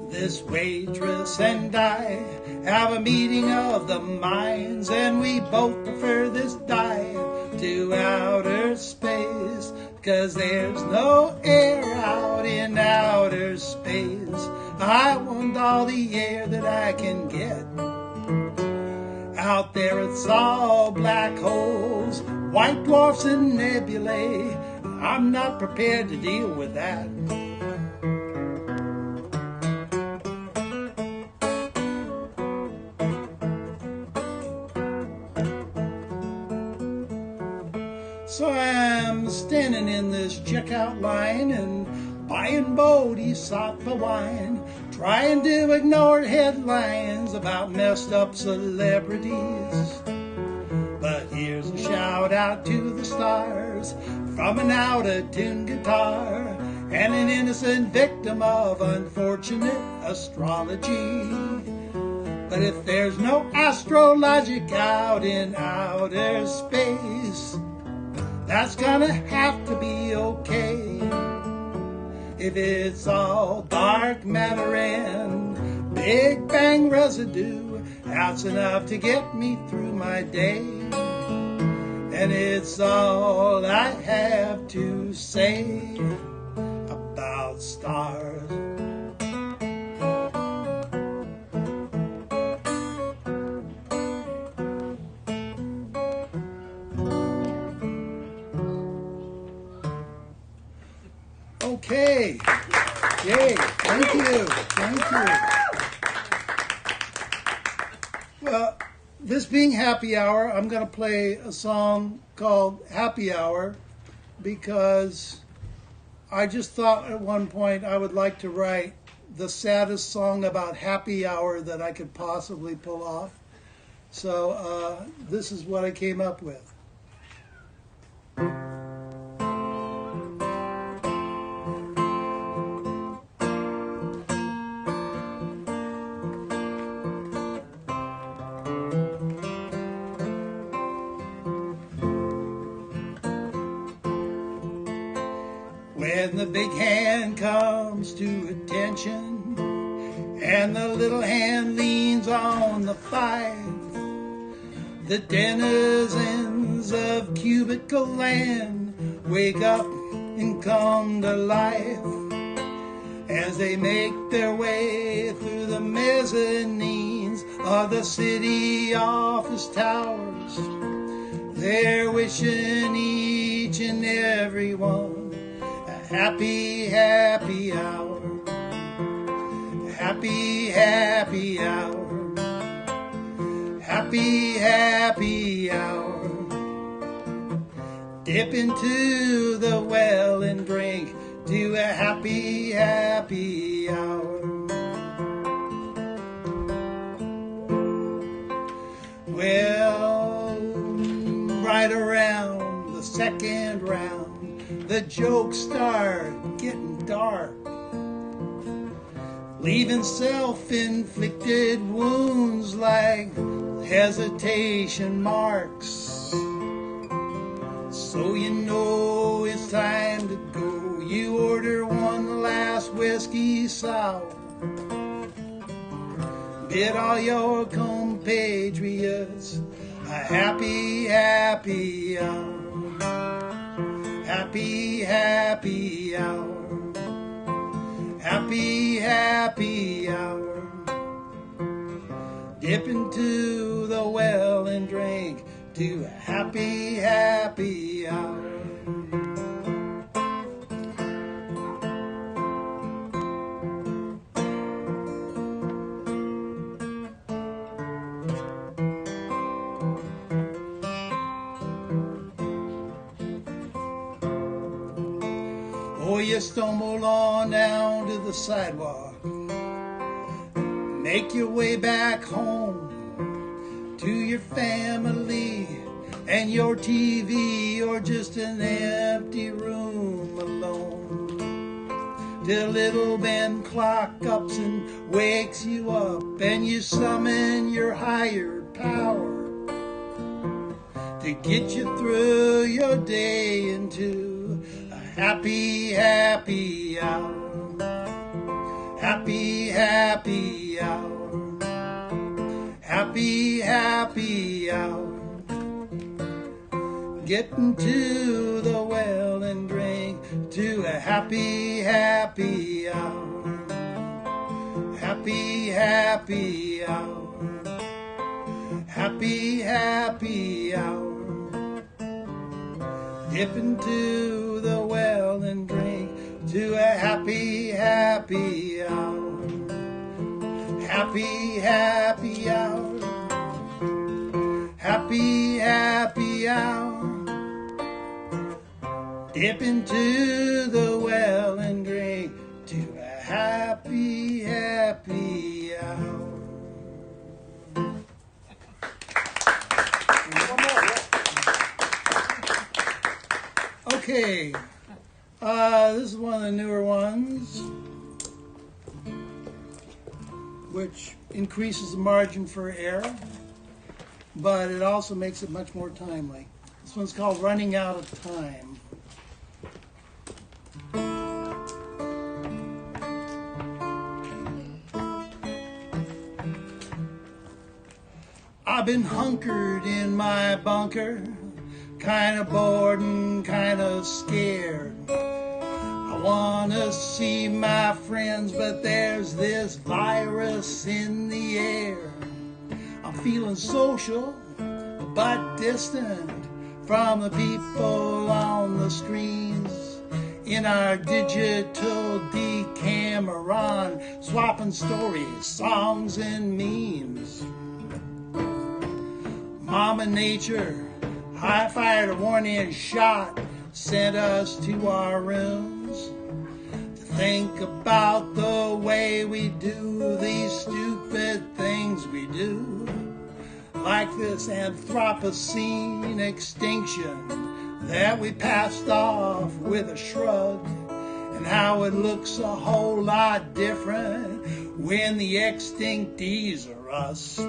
This waitress and I have a meeting of the minds, and we both prefer this dive to outer space, because there's no air out in outer space. I want all the air that I can get. Out there it's all black holes, white dwarfs and nebulae. I'm not prepared to deal with that. So I'm standing in this checkout line and buying Bodhisattva wine, trying to ignore headlines about messed up celebrities. But here's a shout out to the stars from an out-of-tune guitar and an innocent victim of unfortunate astrology. But if there's no astrologic out in outer space, that's gonna have to be okay. If it's all dark matter and Big Bang residue, that's enough to get me through my day. And it's all I have to say about stars. Okay. Yay. Thank you. Thank you. Well, this being happy hour, I'm going to play a song called Happy Hour because I just thought at one point I would like to write the saddest song about happy hour that I could possibly pull off. So this is what I came up with. When the big hand comes to attention and the little hand leans on the five, the denizens of cubicle land wake up and come to life. as they make their way through the mezzanines of the city office towers. They're wishing each and every one a happy, happy hour. Happy, happy hour. Happy, happy hour. Dip into the well and drink to a happy, happy hour. Well, right around the second round, the jokes start getting dark, leaving self-inflicted wounds like hesitation marks. So you know it's time to go. You order one last whiskey sour, bid all your compatriots a happy, happy hour. Happy, happy hour. Happy, happy hour. Dip into the well and drink to a happy, happy hour. Oh, you stumble on down to the sidewalk, make your way back home to your family and your TV, or just an empty room alone, till little Ben clock ups and wakes you up, and you summon your higher power to get you through your day into a happy, happy hour. Happy, happy hour. Happy, happy hour. Get into the well and drink to a happy, happy hour. Happy, happy hour. Happy, happy hour. Dip into the well and drink to a happy, happy hour. Happy, happy hour. Happy, happy hour. Dip into the well and drink to a happy, happy hour. Okay, this is one of the newer ones, which increases the margin for error, but it also makes it much more timely. This one's called Running Out of Time. I've been hunkered in my bunker, kind of bored and kind of scared. I want to see my friends, but there's this virus in the air. I'm feeling social, but distant from the people on the screens. In our digital Decameron, swapping stories, songs, and memes. Mama Nature fired a warning shot, sent us to our rooms to think about the way we do these stupid things we do, like this Anthropocene extinction that we passed off with a shrug, and how it looks a whole lot different when the extinctees are us.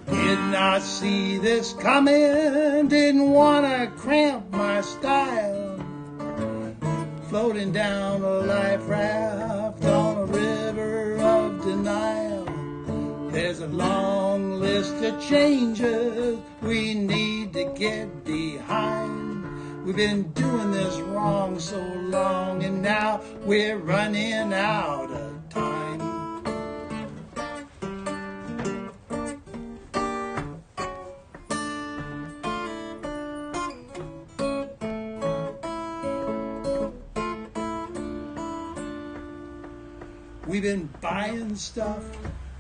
Did not see this coming, didn't want to cramp my style. Floating down a life raft on a river of denial. There's a long list of changes we need to get behind We've been doing this wrong so long, and now we're running out of time. We've been buying stuff,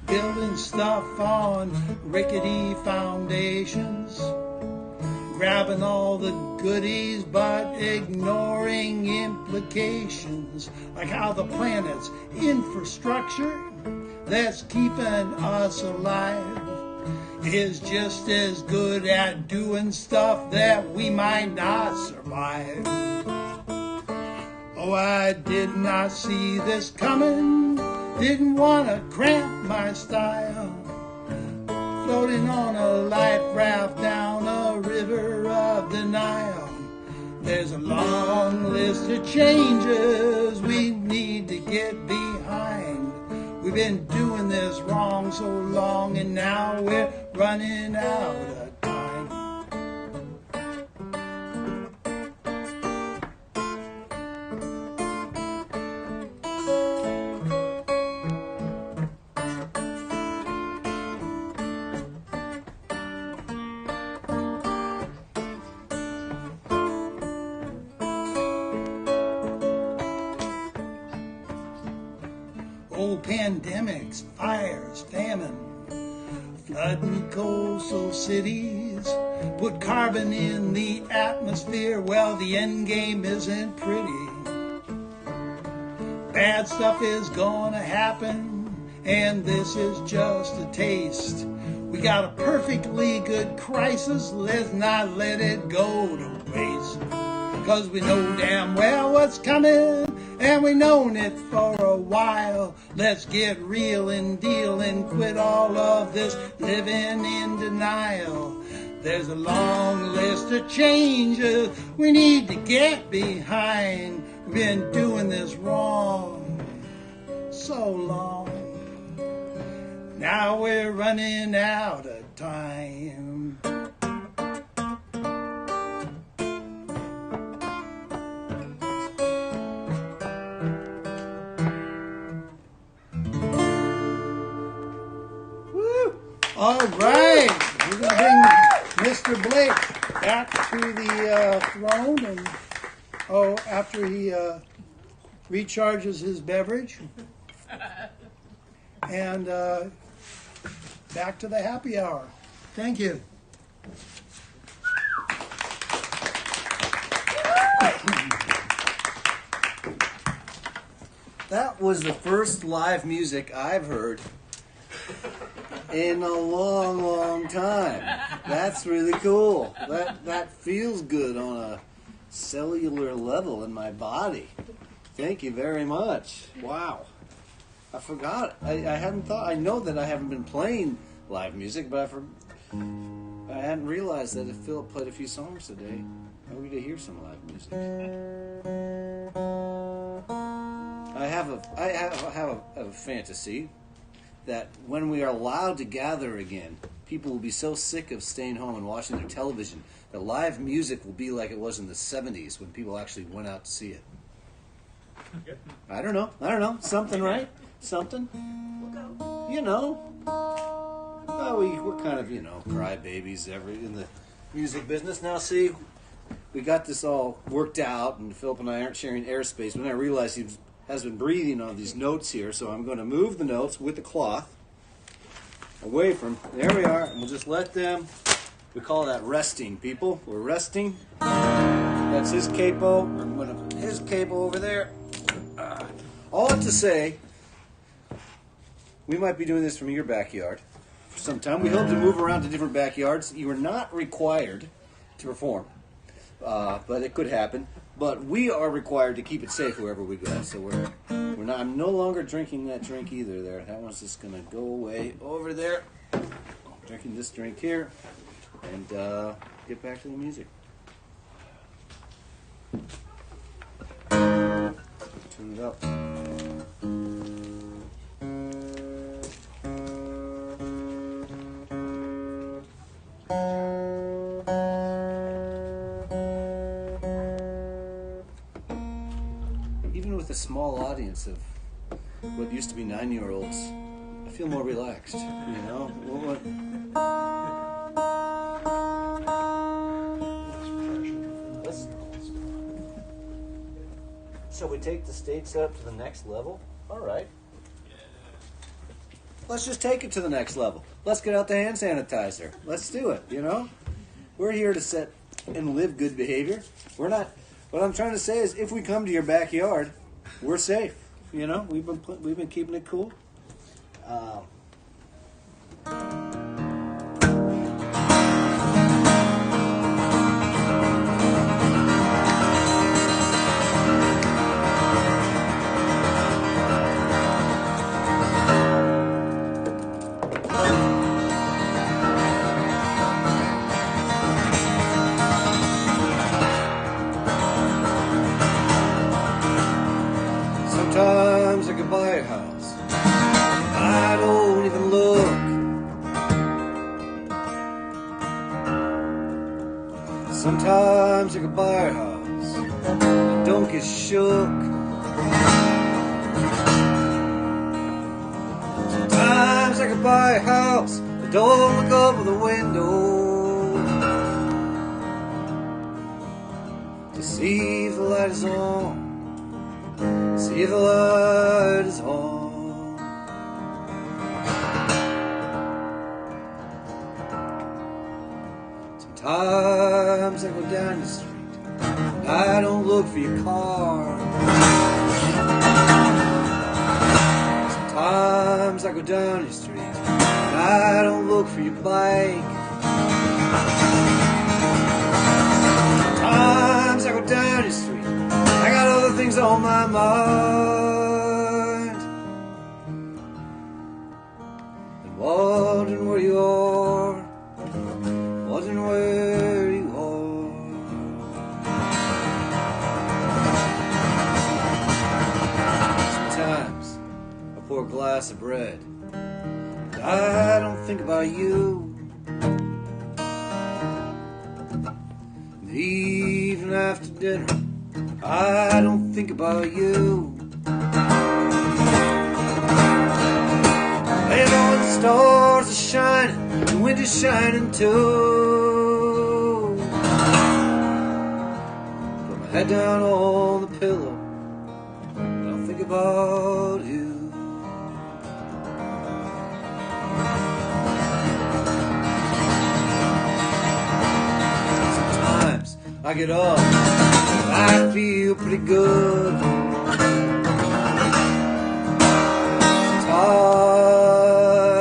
building stuff on rickety foundations, grabbing all the goodies but ignoring implications, like how the planet's infrastructure that's keeping us alive is just as good at doing stuff that we might not survive. Oh, I did not see this coming, didn't want to cramp my style, floating on a life raft down a river of denial. There's a long list of changes we need to get behind. We've been doing this wrong so long, and now we're running out of time. Old pandemics, fires, famine, flooding coastal cities, put carbon in the atmosphere. Well, the end game isn't pretty. Bad stuff is gonna happen, and this is just a taste. We got a perfectly good crisis, let's not let it go to waste. 'Cause we know damn well what's coming, and we known it for a while. Let's get real and deal and quit all of this living in denial. There's a long list of changes we need to get behind. We've been doing this wrong so long. Now we're running out of time. All right, we're going to bring Mr. Blake back to the throne, and after he recharges his beverage, and back to the happy hour. Thank you. That was the first live music I've heard in a long, long time. That's really cool. That feels good on a cellular level in my body. Thank you very much. Wow. I forgot. I hadn't thought. I know that I haven't been playing live music, but I hadn't realized that if Philip played a few songs today, I would hear some live music. I have a fantasy that when we are allowed to gather again, people will be so sick of staying home and watching their television that live music will be like it was in the 70s when people actually went out to see it. I don't know. Something, right? Something? You know. We're kind of, crybabies in the music business. Now, see, we got this all worked out, and Philip and I aren't sharing airspace, but then I realized he has been breathing on these notes here, so I'm going to move the notes with the cloth away from, there we are, and we'll just let them, we call that resting, people. We're resting. That's his capo. I'm going to put his capo over there. All to say, we might be doing this from your backyard for some time. We hope to move around to different backyards. You are not required to perform, but it could happen. But we are required to keep it safe wherever we go. So we're not. I'm no longer drinking that drink either. There, that one's just gonna go away over there. I'm drinking this drink here, and get back to the music. Tune it up. small audience of what used to be 9-year-olds, I feel more relaxed, you know? Shall we take the stakes up to the next level? All right. Let's just take it to the next level. Let's get out the hand sanitizer. Let's do it, you know? We're here to set and live good behavior. We're not... What I'm trying to say is, if we come to your backyard, we're safe. You know, we've been keeping it cool. Sometimes I could buy a house. I don't even look. Sometimes I could buy a house. I don't get shook. Sometimes I could buy a house. I don't look up at the window to see if the light is on. See if the light is on. Sometimes I go down the street. I don't look for your car. Sometimes I go down the street. I don't look for your bike. Sometimes I go down the street. I got other things on my mind. And wondering where you are. Wondering where you are. Sometimes I pour a glass of bread. And I don't think about you. And even after dinner, I don't think about you. And all the stars are shining, the wind is shining too. Put my head down on the pillow, and I'll think about you. Sometimes I get up, I feel pretty good.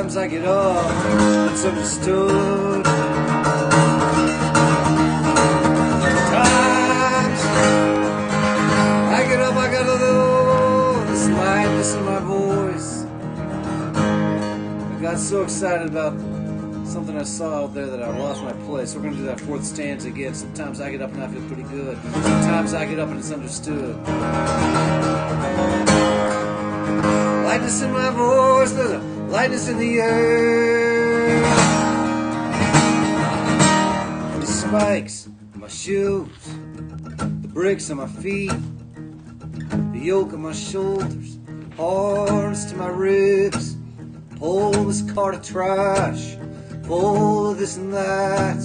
Sometimes I get up, it's understood. Sometimes I get up, I got a little this lightness in my voice. I got so excited about something I saw out there that I lost my place. We're going to do that fourth stanza again. Sometimes I get up and I feel pretty good. Sometimes I get up and it's understood. Lightness in my voice, there's a lightness in the air. The spikes in my shoes, the bricks on my feet, the yoke on my shoulders, horns to my ribs. Pull this cart of trash, full of this and that,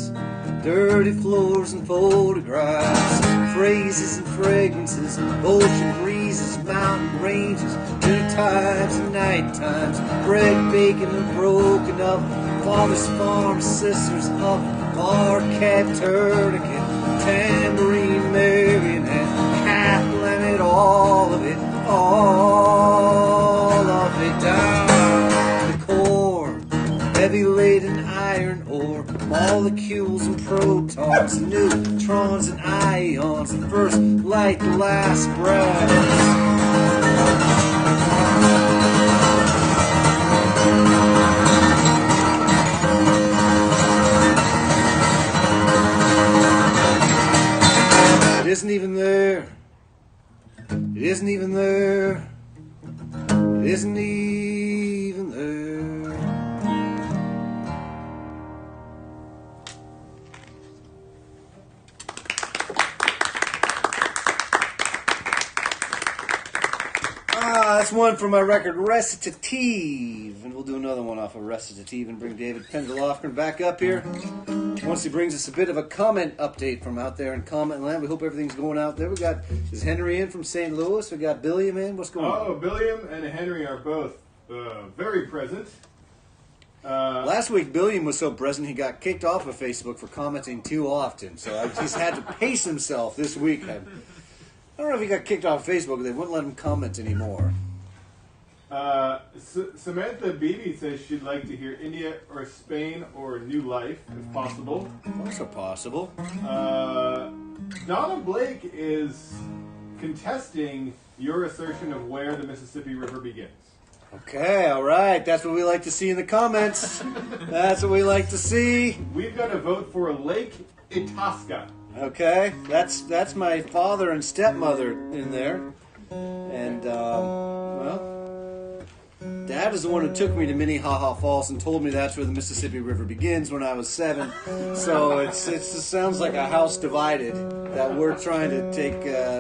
dirty floors and photographs, phrases and fragrances, ocean breezes, mountain ranges, dinner times and night times, bread, bacon and broken up, father's farm, sister's up, marquette, tourniquet, tambourine, marionette, half limit, all of it down to the core, heavy laden iron ore, molecules and protons, neutrons and ions, the first light, the last breath. It isn't even there. It isn't even there. It isn't even there. Last one from my record, Recitative. And we'll do another one off of Recitative and bring David Pendelofgren back up here. Once he brings us a bit of a comment update from out there in comment land. We hope everything's going out there. We got, is Henry in from St. Louis? We got Billiam in. What's going on? Oh, Bellingham and Henry are both very present. Last week, Billiam was so present he got kicked off of Facebook for commenting too often. So he's had to pace himself this week. I don't know if he got kicked off Facebook, but they wouldn't let him comment anymore. Samantha Beebe says she'd like to hear India or Spain or New Life, if possible. Also possible. Donna Blake is contesting your assertion of where the Mississippi River begins. Okay, all right. That's what we like to see in the comments. That's what we like to see. We've got to vote for Lake Itasca. Okay, that's my father and stepmother in there. And, well, Dad is the one who took me to Minnehaha Falls and told me that's where the Mississippi River begins when I was 7. So it just sounds like a house divided that we're trying to take,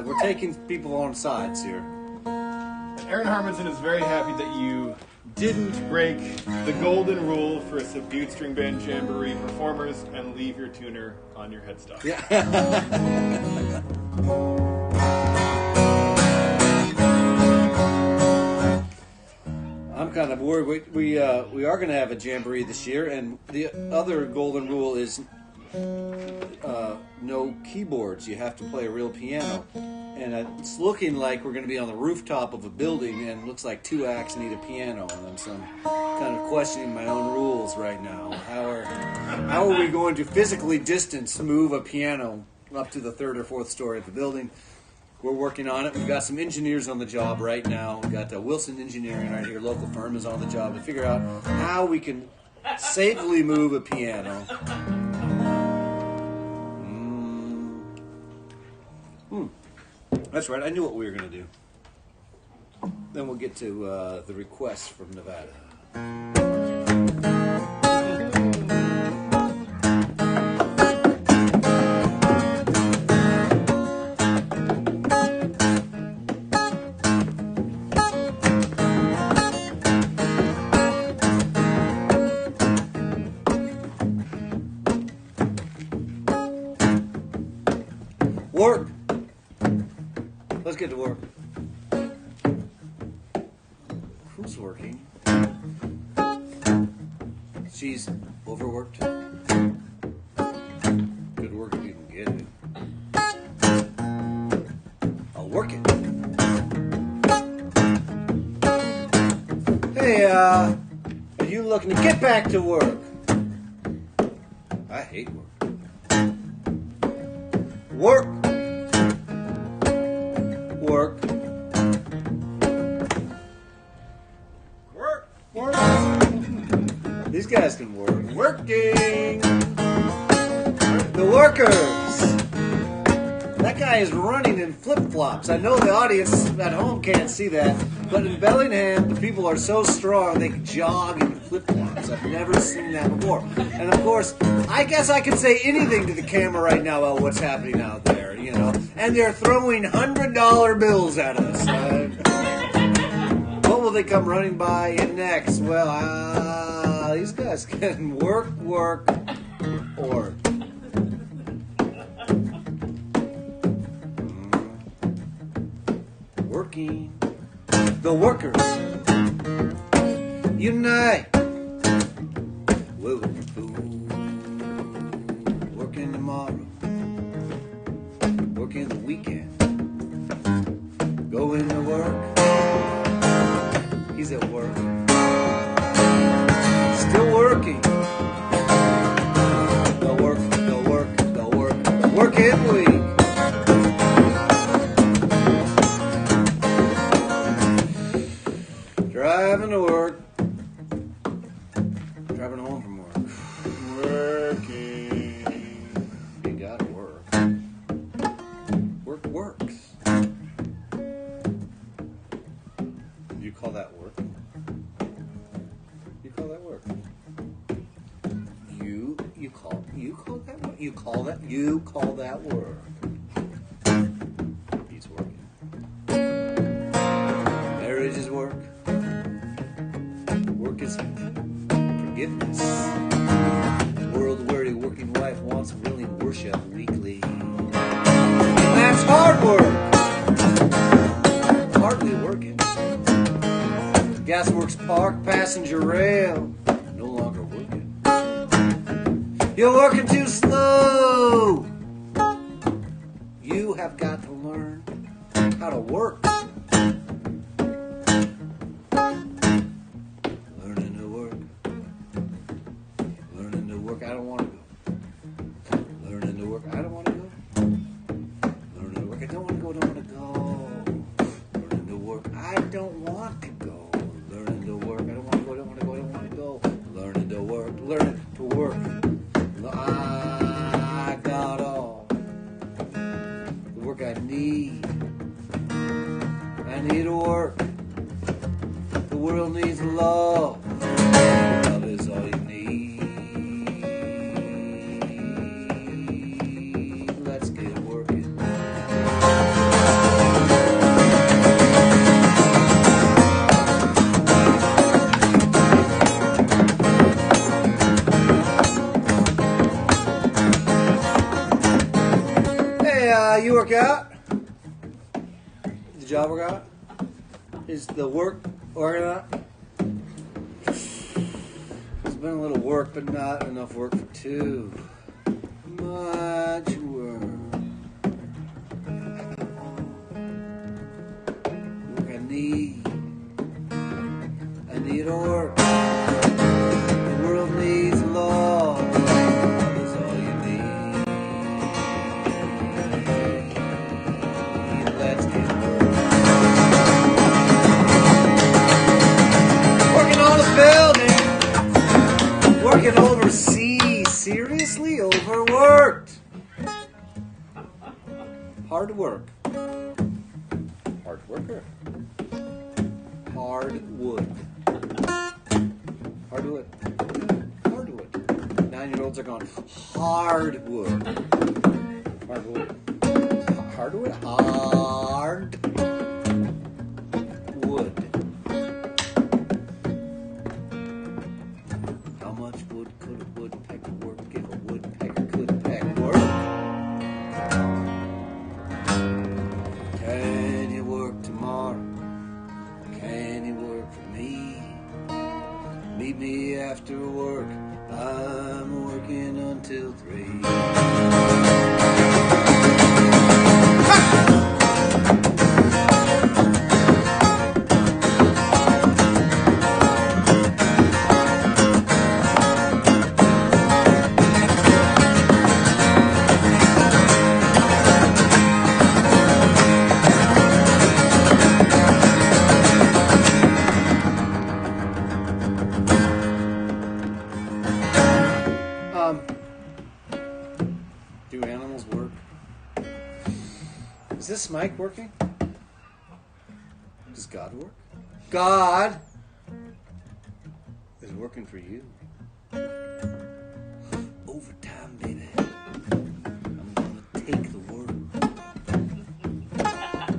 we're taking people on sides here. Aaron Harmonson is very happy that you didn't break the golden rule for subdued string band jamboree performers and leave your tuner on your headstock. Yeah. I'm kind of worried. We are going to have a jamboree this year, and the other golden rule is no keyboards. You have to play a real piano. And it's looking like we're going to be on the rooftop of a building, and it looks like 2 acts need a piano. And so I'm kind of questioning my own rules right now. How are we going to physically move a piano up to the 3rd or 4th story of the building? We're working on it. We've got some engineers on the job right now. We've got Wilson Engineering right here. Local firm is on the job to figure out how we can safely move a piano. That's right. I knew what we were going to do. Then we'll get to the requests from Nevada. Work. Let's get to work. Who's working? She's overworked. Good work if you can get it. I'll work it. Hey, are you looking to get back to work? I hate work. Work. Work. Work. These guys can work. Working. The workers. That guy is running in flip-flops. I know the audience at home can't see that, but in Bellingham, the people are so strong they can jog in flip-flops. I've never seen that before. And of course, I guess I can say anything to the camera right now about what's happening out there, you know. And they're throwing $100 bills at us. What will they come running by in next? Well, these guys can work, or working. The workers unite. Whoa, working tomorrow. Working the weekend. Going to work. He's at work. Still working. They'll work, they'll work, they'll work. Working week. Driving to work. Driving home from work. Working. You gotta work. Work works. You call that work? You call that work? You call that work? You call that work? He's working. Marriage is work. forgiveness. A world where a working wife wants willing worship weekly. That's hard work. Hardly working. Gasworks Park passenger rail. No longer working. You're working too slow. You have got to learn how to work. Learning to work. Learning to work. I don't want to go. Learning to work. I don't want to go. Learning to work. I don't want to go. Don't want to go. Learning to work. I don't want to go. Learning to work. I don't want to go. Don't want to go. Don't want to go. Learning to work. Learning to work. I got all the work I need. I need to work. The world needs love. Love is all you need. Let's get working. Hey, you work out? Did the job work out? Is the work working out? It's been a little work, but not enough work for two. Much work. Work I need. I need to work. The world needs love. Love is all you need. Let's get working. Working on a building. Working overseas. Seriously overworked. Hard work. Hard worker. Hardwood. Hardwood. Hardwood. 9-year-olds are going hardwood. Hardwood. Hardwood. Hard wood. How much wood could a woodpecker work if a woodpecker could peck work? Can you work tomorrow? Can you work for me? Meet me after work. I'm working until 3. Do animals work? Is this mic working? Does God work? God is working for you. Overtime, baby. I'm gonna take the work.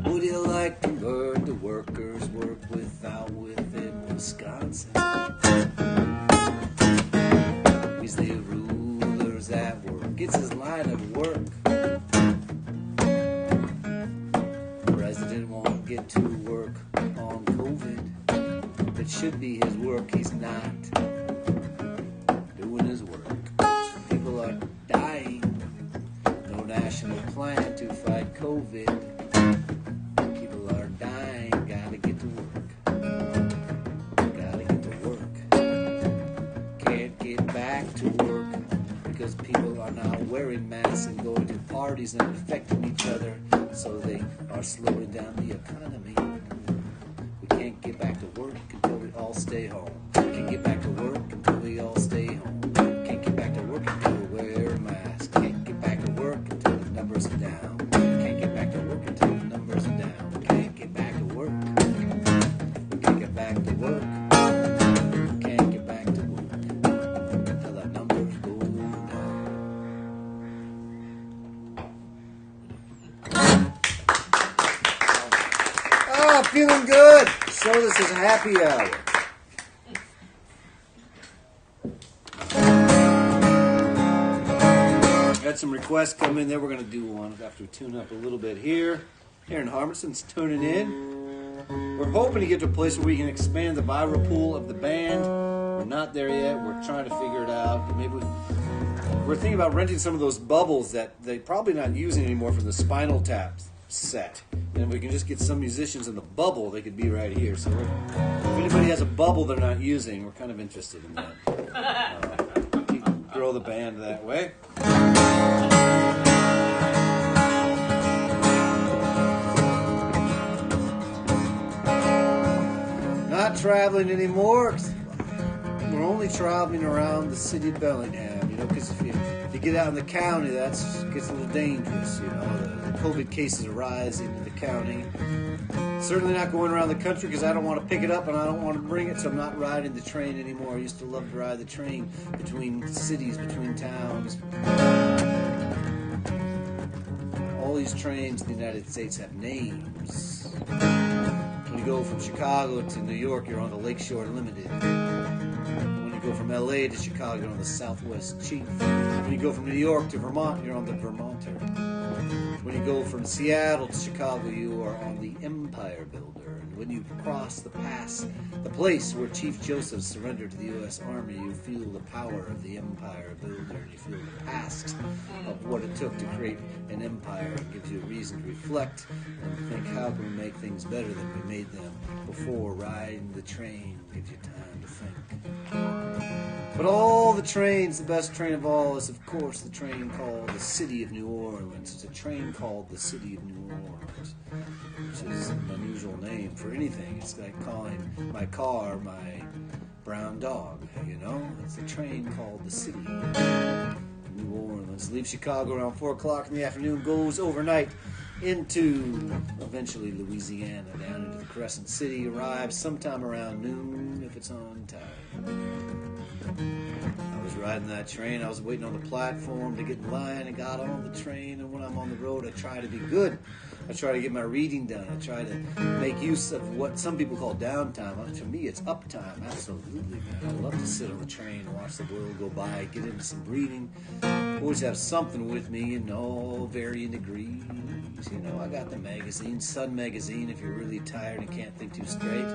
Would you like to learn the workers work without within Wisconsin? He's the rulers at work. It's his line of work. President won't get to work on COVID. It should be his work. He's not doing his work. People are dying. No national plan to fight COVID. People are dying. Gotta get to work. Gotta get to work. Can't get back to work because people are now wearing masks and going to parties and infecting each other, so they are slowing down the economy. We can't get back to work until we all stay home. Can't get back to work until we all stay home. Can't get back to work until we wear a mask. Can't get back to work until the numbers are down. Can't get back to work until the numbers are down. Can't get back to work. We can't get back to work. Can't get back to work until the numbers go down. Oh, feeling good. So this is happy hour. Had some requests come in there. We're going to do one after we tune up a little bit here. Aaron Harmison's tuning in. We're hoping to get to a place where we can expand the viral pool of the band. We're not there yet. We're trying to figure it out. Maybe we're thinking about renting some of those bubbles that they're probably not using anymore from the Spinal Tap set. And if we can just get some musicians in the bubble, they could be right here. So if anybody has a bubble they're not using, we're kind of interested in that. Grow the band that way. Not traveling anymore. We're only traveling around the city of Bellingham, because if you get out in the county, that gets a little dangerous, The COVID cases are rising in the county. Certainly not going around the country because I don't want to pick it up and I don't want to bring it, so I'm not riding the train anymore. I used to love to ride the train between cities, between towns. All these trains in the United States have names. When you go from Chicago to New York, you're on the Lakeshore Limited. When you go from LA to Chicago, you're on the Southwest Chief. When you go from New York to Vermont, you're on the Vermonter. When you go from Seattle to Chicago, you are on the Empire Builder. And when you cross the pass, the place where Chief Joseph surrendered to the U.S. Army, you feel the power of the Empire Builder. And you feel the past of what it took to create an empire. It gives you a reason to reflect and think, how can we make things better than we made them before? Riding the train gives you time to think. But all the trains, the best train of all is, of course, the train called the City of New Orleans. It's a train called the City of New Orleans, which is an unusual name for anything. It's like calling my car my brown dog, It's a train called the City of New Orleans. Leaves Chicago around 4 o'clock in the afternoon, goes overnight into, eventually, Louisiana, down into the Crescent City, arrives sometime around noon if it's on time. I was riding that train. I was waiting on the platform to get in line and got on the train. And when I'm on the road, I try to be good. I try to get my reading done. I try to make use of what some people call downtime. To me, it's uptime. Absolutely, man. I love to sit on the train and watch the world go by, get into some reading. Always have something with me in all varying degrees. I got the magazine, Sun Magazine. If you're really tired and can't think too straight,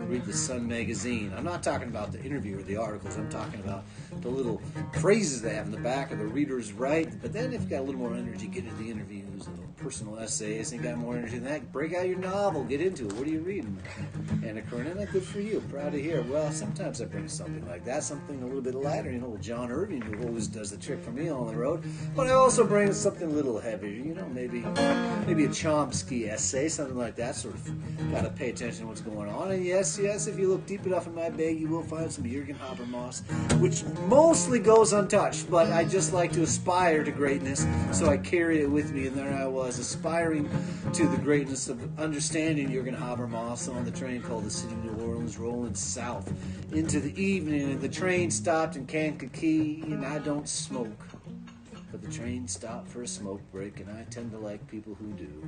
read the Sun Magazine. I'm not talking about the interview or the articles. I'm talking about the little phrases they have in the back of the reader's right. But then if you've got a little more energy, get into the interviews, the personal essays, and you got more energy than that, break out your novel, get into it. What are you reading? Anna Karenina, good for you. Proud to hear. Well, sometimes I bring something like that, something a little bit lighter. John Irving, who always does the trick for me on the road. But I also bring something a little heavier, maybe a Chomsky essay, something like that. Sort of got to pay attention to what's going on. And yes, if you look deep enough in my bag, you will find some Jürgen Habermas, which mostly goes untouched, but I just like to aspire to greatness, so I carry it with me. And there I was, aspiring to the greatness of understanding Jürgen Habermas on the train called the City of New Orleans, rolling south into the evening. And the train stopped in Kankakee, and I don't smoke. But the train stopped for a smoke break, and I tend to like people who do.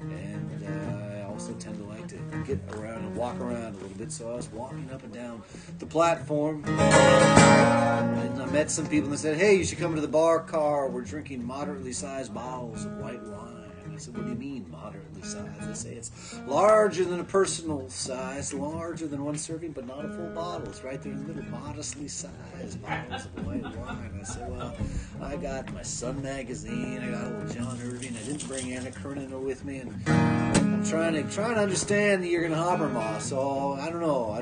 And I also tend to like to get around and walk around a little bit, so I was walking up and down the platform. And I met some people that said, hey, you should come to the bar car. We're drinking moderately sized bottles of white wine. I said, what do you mean moderately sized? They say it's larger than a personal size, larger than one serving, but not a full bottle. It's right there in the middle, modestly sized bottles of white wine. I said, well, I got my Sun Magazine, I got a little John Irving, I didn't bring Anna Karenina with me, and I'm trying to understand the Jürgen Habermas, so I don't know.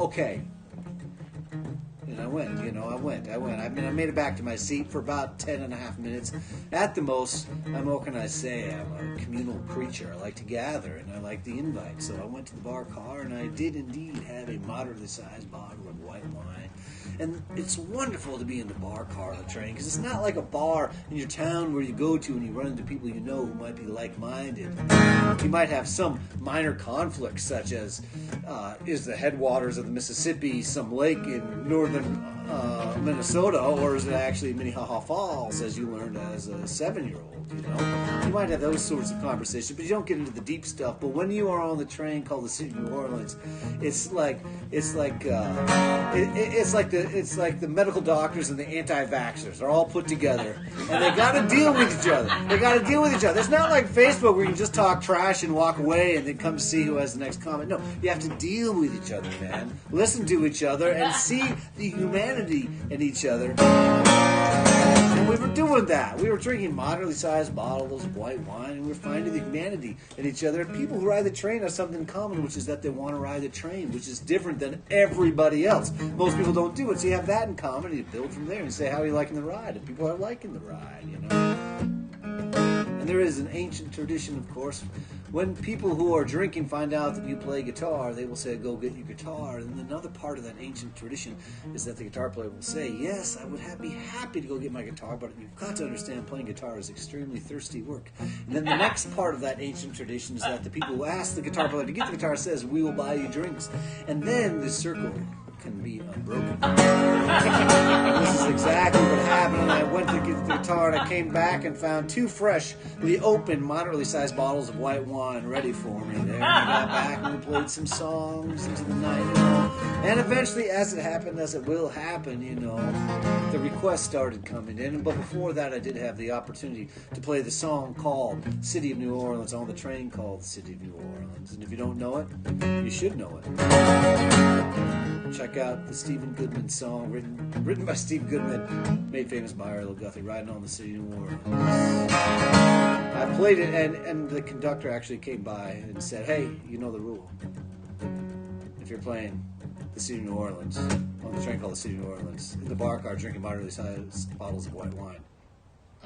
Okay. And I went, I made it back to my seat for about 10 and a half minutes. At the most, what can I say? I'm a communal creature. I like to gather, and I like the invite. So I went to the bar car, and I did indeed have a moderately sized bottle of white wine. And it's wonderful to be in the bar car on the train, because it's not like a bar in your town where you go to and you run into people who might be like-minded. You might have some minor conflicts, such as is the headwaters of the Mississippi some lake in northern Minnesota, or is it actually Minnehaha Falls, as you learned as a 7-year-old? You know, you might have those sorts of conversations, but you don't get into the deep stuff. But when you are on the train called the City of New Orleans, it's like the medical doctors and the anti-vaxxers are all put together, and they got to deal with each other. They got to deal with each other. It's not like Facebook where you can just talk trash and walk away and then come see who has the next comment. No, you have to deal with each other, man. Listen to each other and see the humanity in each other. And we were doing that. We were drinking moderately sized bottles of white wine, and we were finding the humanity in each other. People who ride the train have something in common, which is that they want to ride the train, which is different than everybody else. Most people don't do it, so you have that in common, and you build from there and say, how are you liking the ride? And people are liking the ride, you know. And there is an ancient tradition, of course. When people who are drinking find out that you play guitar, they will say, go get your guitar. And another part of that ancient tradition is that the guitar player will say, yes, I would be happy to go get my guitar, but you've got to understand playing guitar is extremely thirsty work. And then the next part of that ancient tradition is that the people who ask the guitar player to get the guitar says, we will buy you drinks. And then the circle can be unbroken. This is exactly what happened. And I went to get the guitar, and I came back and found 2 freshly open, moderately sized bottles of white wine ready for me there. And I got back and we played some songs into the night, you know. And eventually, as it happened, as it will happen, you know, the requests started coming in. But before that, I did have the opportunity to play the song called City of New Orleans on the train called the City of New Orleans. And if you don't know it, you should know it. Check out the Stephen Goodman song, written by Steve Goodman, made famous by Arlo Guthrie, Riding on the City of New Orleans. I played it, and the conductor actually came by and said, hey, you know the rule. If you're playing the City of New Orleans, on the train called the City of New Orleans, in the bar car drinking moderately sized bottles of white wine,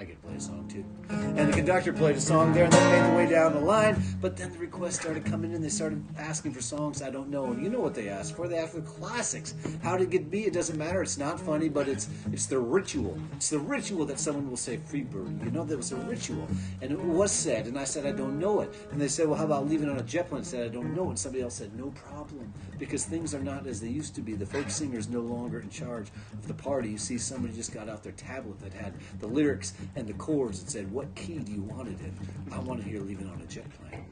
I get to play a song too. And the conductor played a song there, and they made their way down the line. But then the requests started coming in. They started asking for songs I don't know. And you know what they asked for? They asked for classics. How did it be? It doesn't matter. It's not funny, but it's the ritual. It's the ritual that someone will say Freebird. You know, there was a ritual. And it was said, and I said, I don't know it. And they said, well, how about leaving on a jet plane? I said, I don't know it. And somebody else said, no problem. Because things are not as they used to be. The folk singer is no longer in charge of the party. You see, somebody just got out their tablet that had the lyrics and the chords and said, what key do you want it in? I want to hear Leaving on a Jet Plane.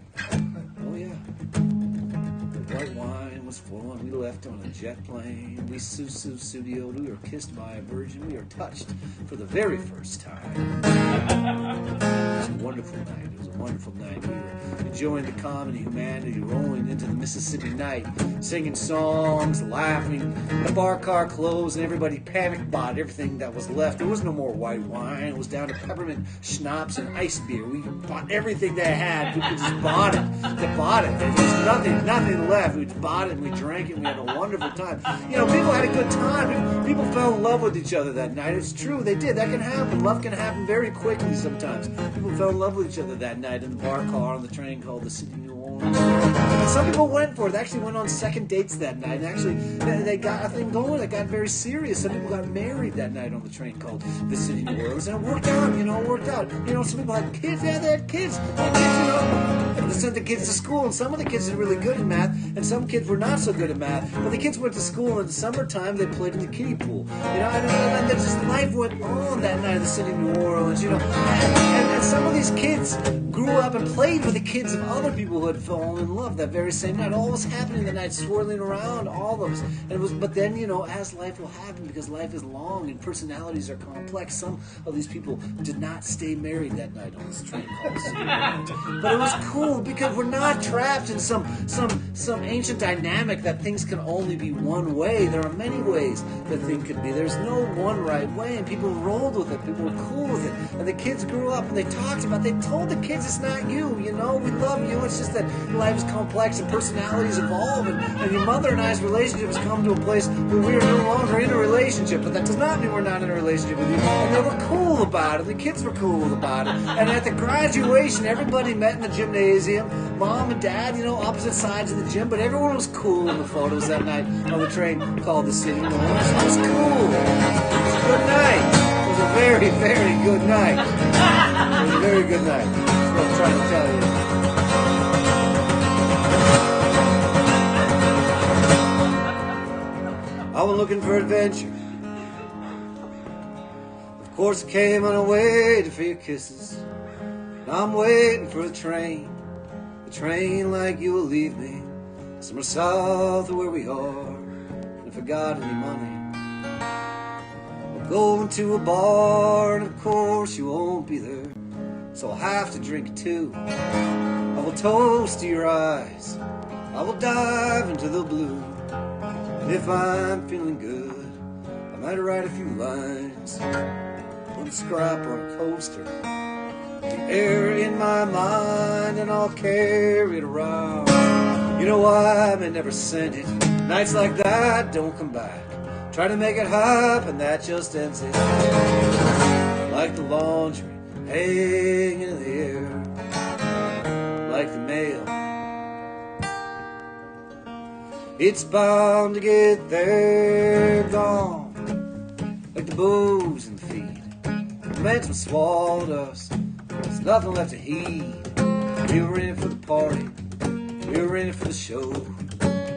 Oh, yeah. The white wine was flowing. We left on a jet plane. We studioed. We were kissed by a virgin. We were touched for the very first time. It was a wonderful night. It was a wonderful night. We were enjoying the comedy, humanity, rolling into the Mississippi night, singing songs, laughing. The bar car closed, and everybody panic bought everything that was left. There was no more white wine. It was down to peppermint schnapps and ice beer. We bought everything they had. We just bought it. They bought it. There was nothing left. We bought it and we drank it and we had a wonderful time. You know, people had a good time. People fell in love with each other that night. It's true, they did. That can happen. Love can happen very quickly sometimes. People fell in love with each other that night in the bar car on the train called the City of New Orleans. And some people went for it. They actually went on second dates that night. And actually, they got a thing going. It got very serious. Some people got married that night on the train called the City of New Orleans. And it worked out, you know, it worked out. You know, some people had kids. Yeah, they had kids. You know, they sent the kids to school. And some of the kids did really good in math. And some kids were not so good at math. But the kids went to school. In the summertime, they played in the kiddie pool. You know, and just life went on that night in the City of New Orleans, you know. And some of these kids grew up and played with the kids of other people who had fallen in love that very same night. All was happening that night, swirling around all of us. And it was, but then, you know, as life will happen, because life is long and personalities are complex, some of these people did not stay married that night on this train called the City of New Orleans. But it was cool because we're not trapped in some ancient dynamic that things can only be one way. There are many ways that things could be. There's no one right way, and people rolled with it. People were cool with it. And the kids grew up and they talked about it. They told the kids, it's not you, you know, we love you. It's just that life is complex and personalities evolve, and your mother and I's relationship has come to a place where we are no longer in a relationship. But that does not mean we're not in a relationship with you. And they were cool about it. The kids were cool about it. And at the graduation, everybody met in the gymnasium. Mom and Dad, you know, opposite sides of the gym, but everyone was cool in the photos that night on the train called the City of New Orleans. It was cool. It was a good night. It was a very, very good night. It was a very good night. That's what I'm trying to tell you. going looking for adventure. Of course I came on a way for your kisses. Now I'm waiting for the train like you will leave me somewhere south of where we are. And if I got any money, we'll go into a bar, and of course you won't be there, so I'll have to drink too. I will toast to your eyes, I will dive into the blue, and if I'm feeling good, I might write a few lines on a scrap or a coaster, the air in my mind, and I'll carry it around. You know why I may never send it. Nights like that don't come back. Try to make it happen, that just ends it. Like the laundry hanging in the air, like the mail, it's bound to get there. Gone like the booze and the feed. Romance was swallowed us. There's nothing left to heed. We were in it for the party, we were in it for the show,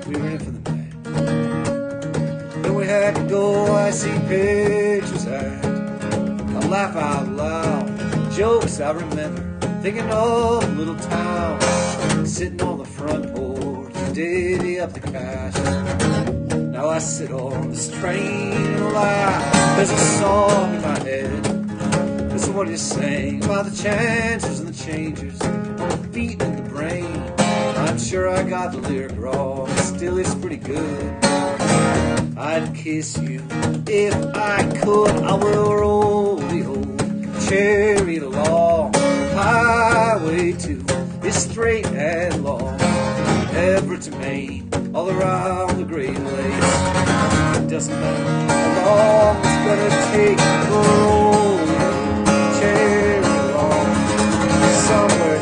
we were in it for the night. Then we had to go, I see pictures act, I laugh out loud, jokes I remember, thinking of a little town, sitting on the front porch, divvy up the cash. Now I sit on this train and laugh, there's a song in my head. This is what he's saying about the chances and the changes, on the feet and the brain. I'm sure I got the lyric wrong, but still it's pretty good. I'd kiss you if I could. I will roll the old chariot along. Highway 2 is straight and long, Everett to Maine, all around the Great Lakes. It doesn't matter how long it's gonna take to roll the old chariot along somewhere.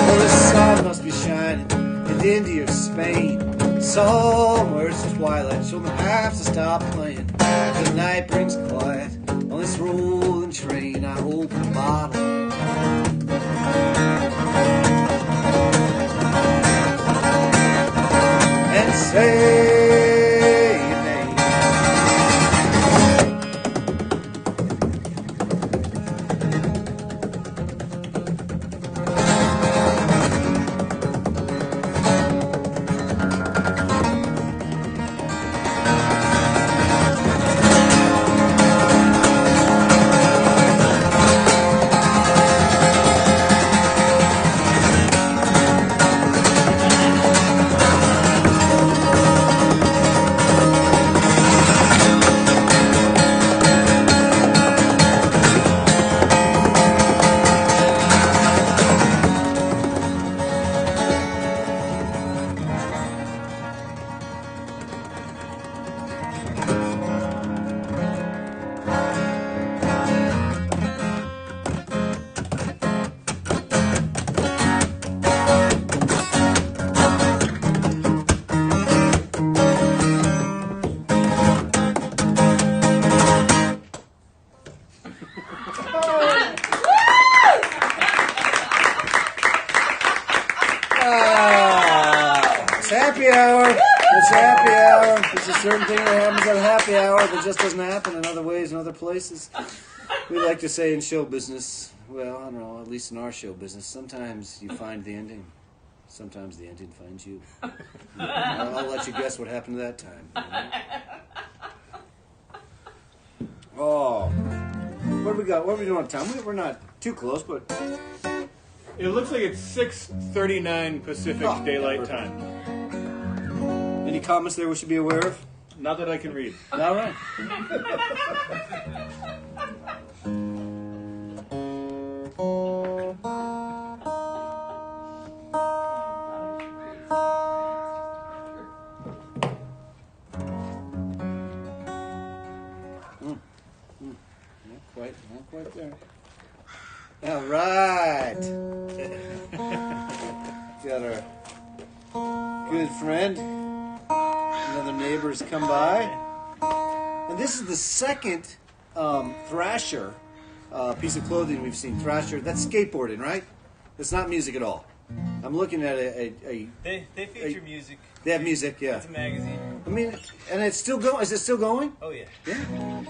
Well, the sun must be shining in India or Spain. Somewhere it's twilight, children have to stop playing. The night brings quiet on this rolling train. I open a bottle and say your name. Happy hour. It's happy hour. It's a certain thing that happens at happy hour that just doesn't happen in other ways in other places. We like to say in show business, well, I don't know, at least in our show business, sometimes you find the ending. Sometimes the ending finds you. I'll let you guess what happened that time. Oh. What do we got? What are we doing on time? We're not too close, but... It looks like it's 6:39 Pacific Daylight Time. Any comments there we should be aware of? Not that I can read. All right. Not quite there. All right. Got our good friend. Another neighbor's come by. And this is the second Thrasher piece of clothing we've seen. Thrasher, that's skateboarding, right? That's not music at all. I'm looking at They feature music. They have music, yeah. It's a magazine. I mean, and it's still going. Is it still going? Oh yeah. Yeah.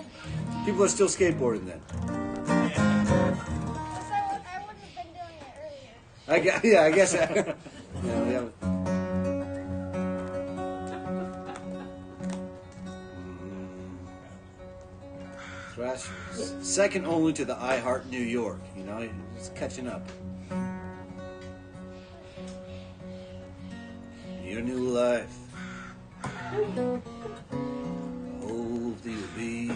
People are still skateboarding then. Unless I wouldn't have been doing it earlier. Yeah, I guess. Yeah, we have. Thrashers. Second only to the I Heart New York. You know, it's catching up. Your new life. I hope that you'll be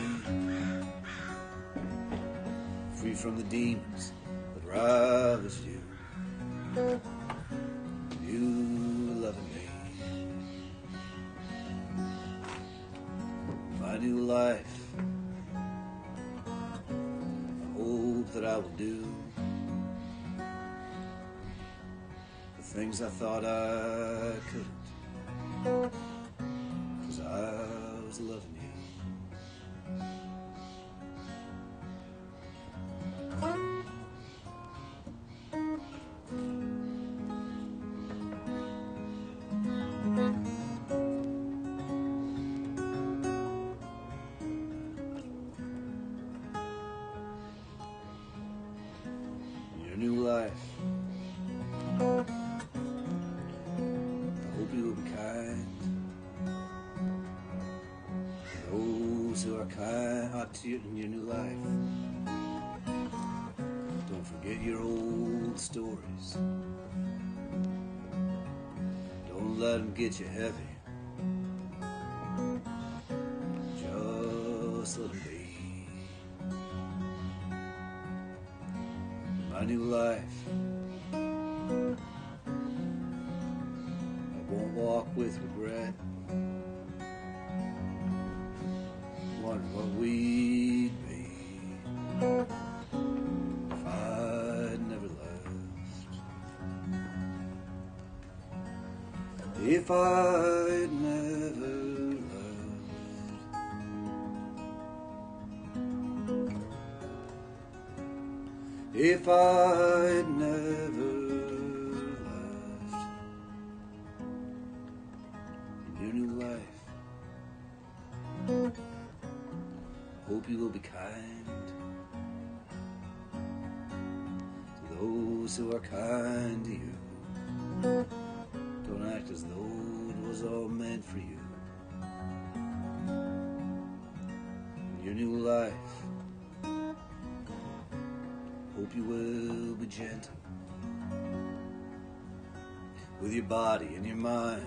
free from the demons that ravage you. You loving me. My new life. I hope that I will do the things I thought I couldn't. 'Cause I was loving you. Your new life. I hope you will be kind. Those who are kind to you in your new life. Don't forget your old stories. Don't let them get you heavy. Just let them be. My new life. I won't walk with regret. Wonder what we'd be if I'd never left. If I'd never left. If I'd never left. In your new life. Hope you will be kind to those who are kind to you. Don't act as though it was all meant for you. In your new life, hope you will be gentle with your body and your mind.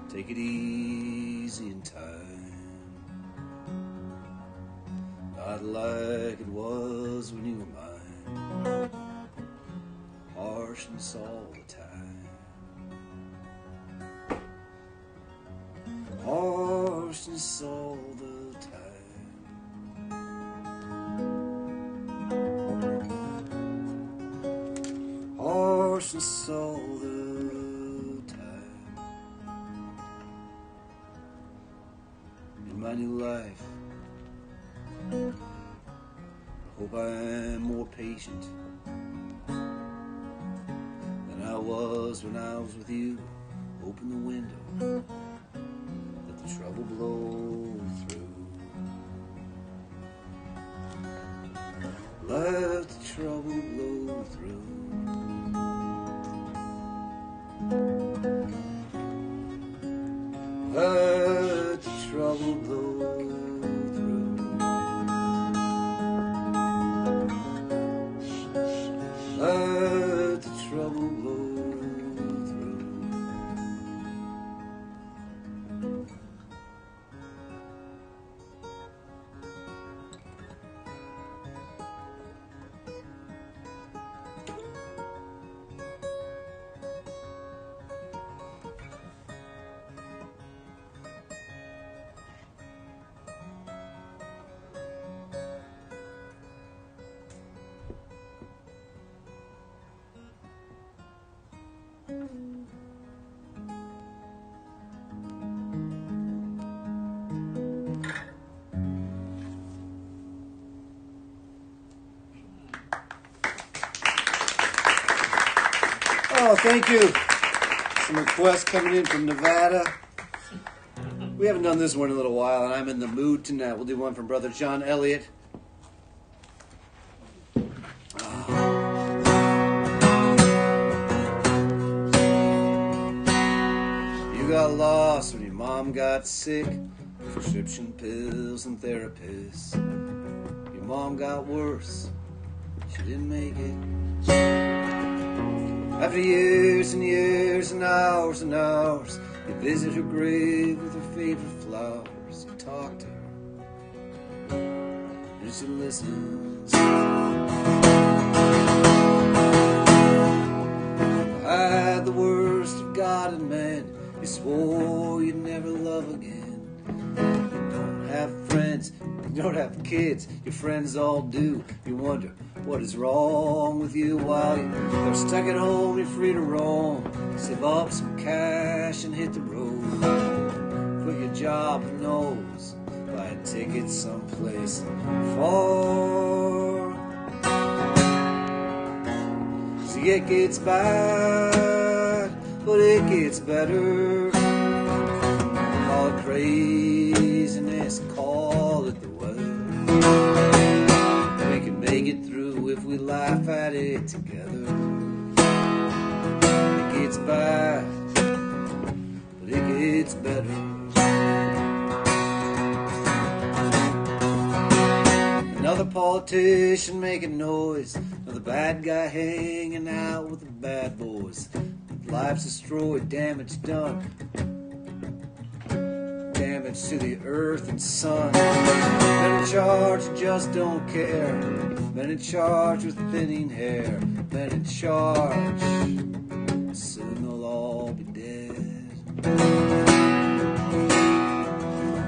Take it easy in time. Not like it was when you were mine. Harshness all the time. Harshness all the time. Harshness all the time. In my new life, hope I am more patient than I was when I was with you. Open the window, let the trouble blow through. Let the trouble blow through. Let the trouble blow through. Let the trouble blow through. Oh, thank you. Some requests coming in from Nevada. We haven't done this one in a little while, and I'm in the mood tonight. We'll do one from Brother John Elliott. You got lost when your mom got sick. Prescription pills and therapists. Your mom got worse. She didn't make it. After years and years and hours, you visit her grave with her favorite flowers. You talk to her, and she listens. You had the worst of God and man. You swore you'd never love again. You don't have friends, you don't have kids. Your friends all do. You wonder what is wrong with you while you're stuck at home. You're free to roam. Save up some cash and hit the road. Quit your job, who knows? Buy a ticket someplace far. See, it gets bad, but it gets better. Call it craziness, call it the weather. We can make it through if we laugh at it together. It gets bad, but it gets better. Another politician making noise. Another bad guy hanging out with the bad boys. Lives destroyed, damage done. Damage to the earth and sun. Men in charge who just don't care. Men in charge with thinning hair. Men in charge, soon they'll all be dead.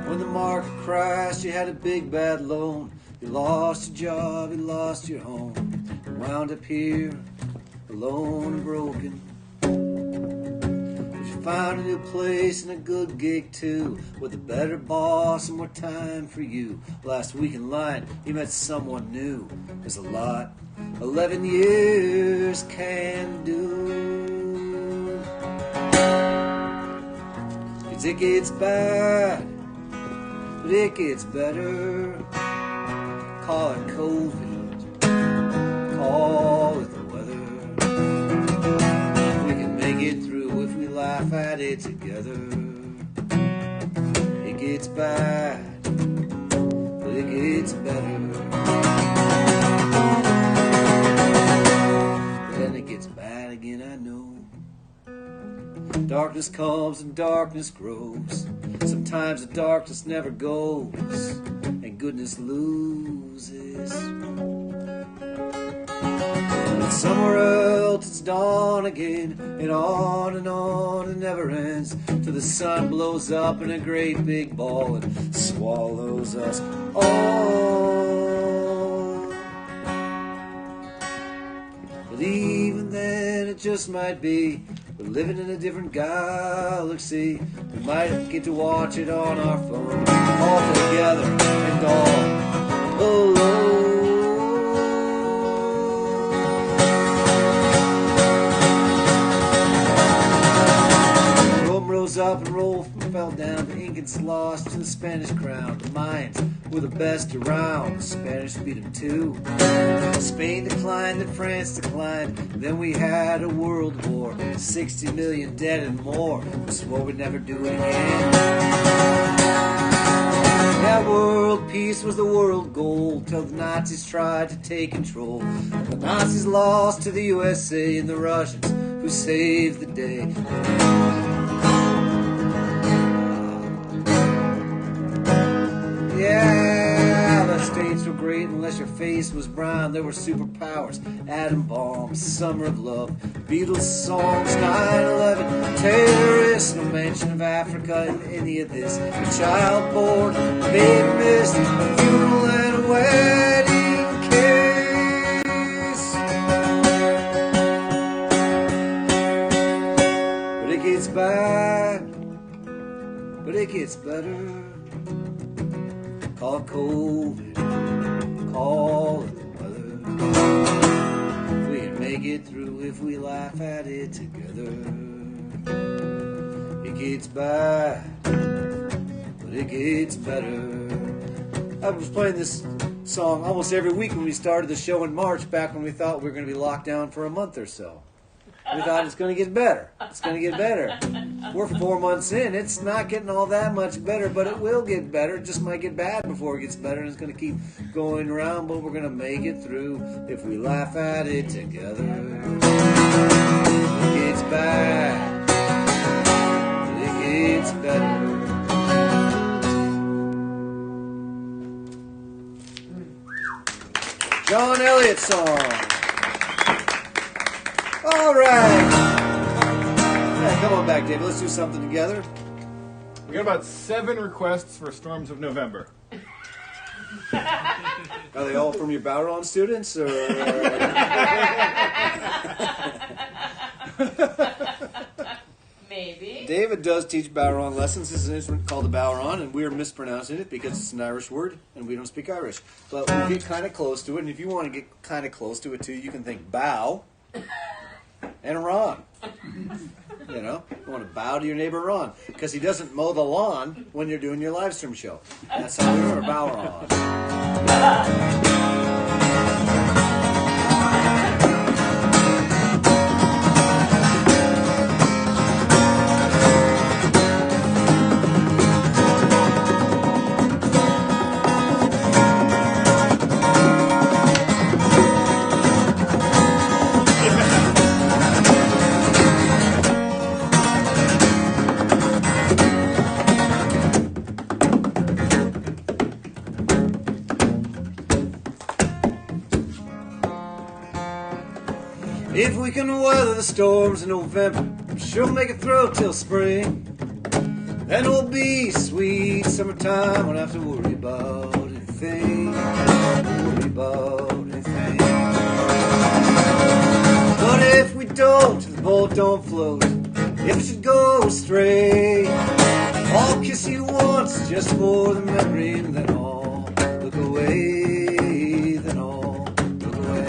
When the market crashed, you had a big bad loan. You lost your job, you lost your home. You wound up here, alone and broken. Found a new place and a good gig too, with a better boss and more time for you. Last week in line, you met someone new. There's a lot 11 years can do. 'Cause it gets bad, but it gets better. Call it COVID, call it the weather. We can make it through if we laugh at it together. It gets bad, but it gets better. Then it gets bad again, I know. Darkness comes and darkness grows. Sometimes the darkness never goes, and goodness loses. And somewhere else it's dawn again, and on it never ends, till the sun blows up in a great big ball and swallows us all. But even then it just might be we're living in a different galaxy. We might get to watch it on our phone, all together and all alone. Rose up and rolled and fell down. The Incans lost to the Spanish crown. The Mayans were the best around. The Spanish beat them too. Spain declined and France declined. Then we had a world war. 60 million dead and more. We swore we'd never do it again. That world peace was the world goal till the Nazis tried to take control. The Nazis lost to the USA and the Russians who saved the day. Yeah, the States were great unless your face was brown. There were superpowers, atom bombs, summer of love, Beatles songs, 9/11, terrorists, no mention of Africa in any of this. A child born, a baby missed, a funeral and a wedding kiss. But it gets bad, but it gets better. Call it COVID, call it the weather. We can make it through if we laugh at it together. It gets bad, but it gets better. I was playing this song almost every week when we started the show in March, back when we thought we were going to be locked down for a month or so. We thought it's going to get better. It's going to get better. We're 4 months in. It's not getting all that much better, but it will get better. It just might get bad before it gets better, and it's going to keep going around, but we're going to make it through if we laugh at it together. It gets bad, but it gets better. John Elliott song. All right. Yeah, come on back, David. Let's do something together. We got about 7 requests for Storms of November. Are they all from your Bowron students, or? Maybe. David does teach Bowron lessons. This is an instrument called the Bowron, and we're mispronouncing it because it's an Irish word, and we don't speak Irish. But we get kind of close to it, and if you want to get kind of close to it too, you can think bow and Ron. You know, you want to bow to your neighbor Ron because he doesn't mow the lawn when you're doing your live stream show. That's how we are, Bowron. If we can weather the storms in November, I'm sure we'll make it through till spring. Then it'll be sweet summertime, won't have to worry about anything. Worry about anything. But if we don't, if the boat don't float, if it should go astray, I'll kiss you once just for the memory, and then I'll look away. Then I'll look away.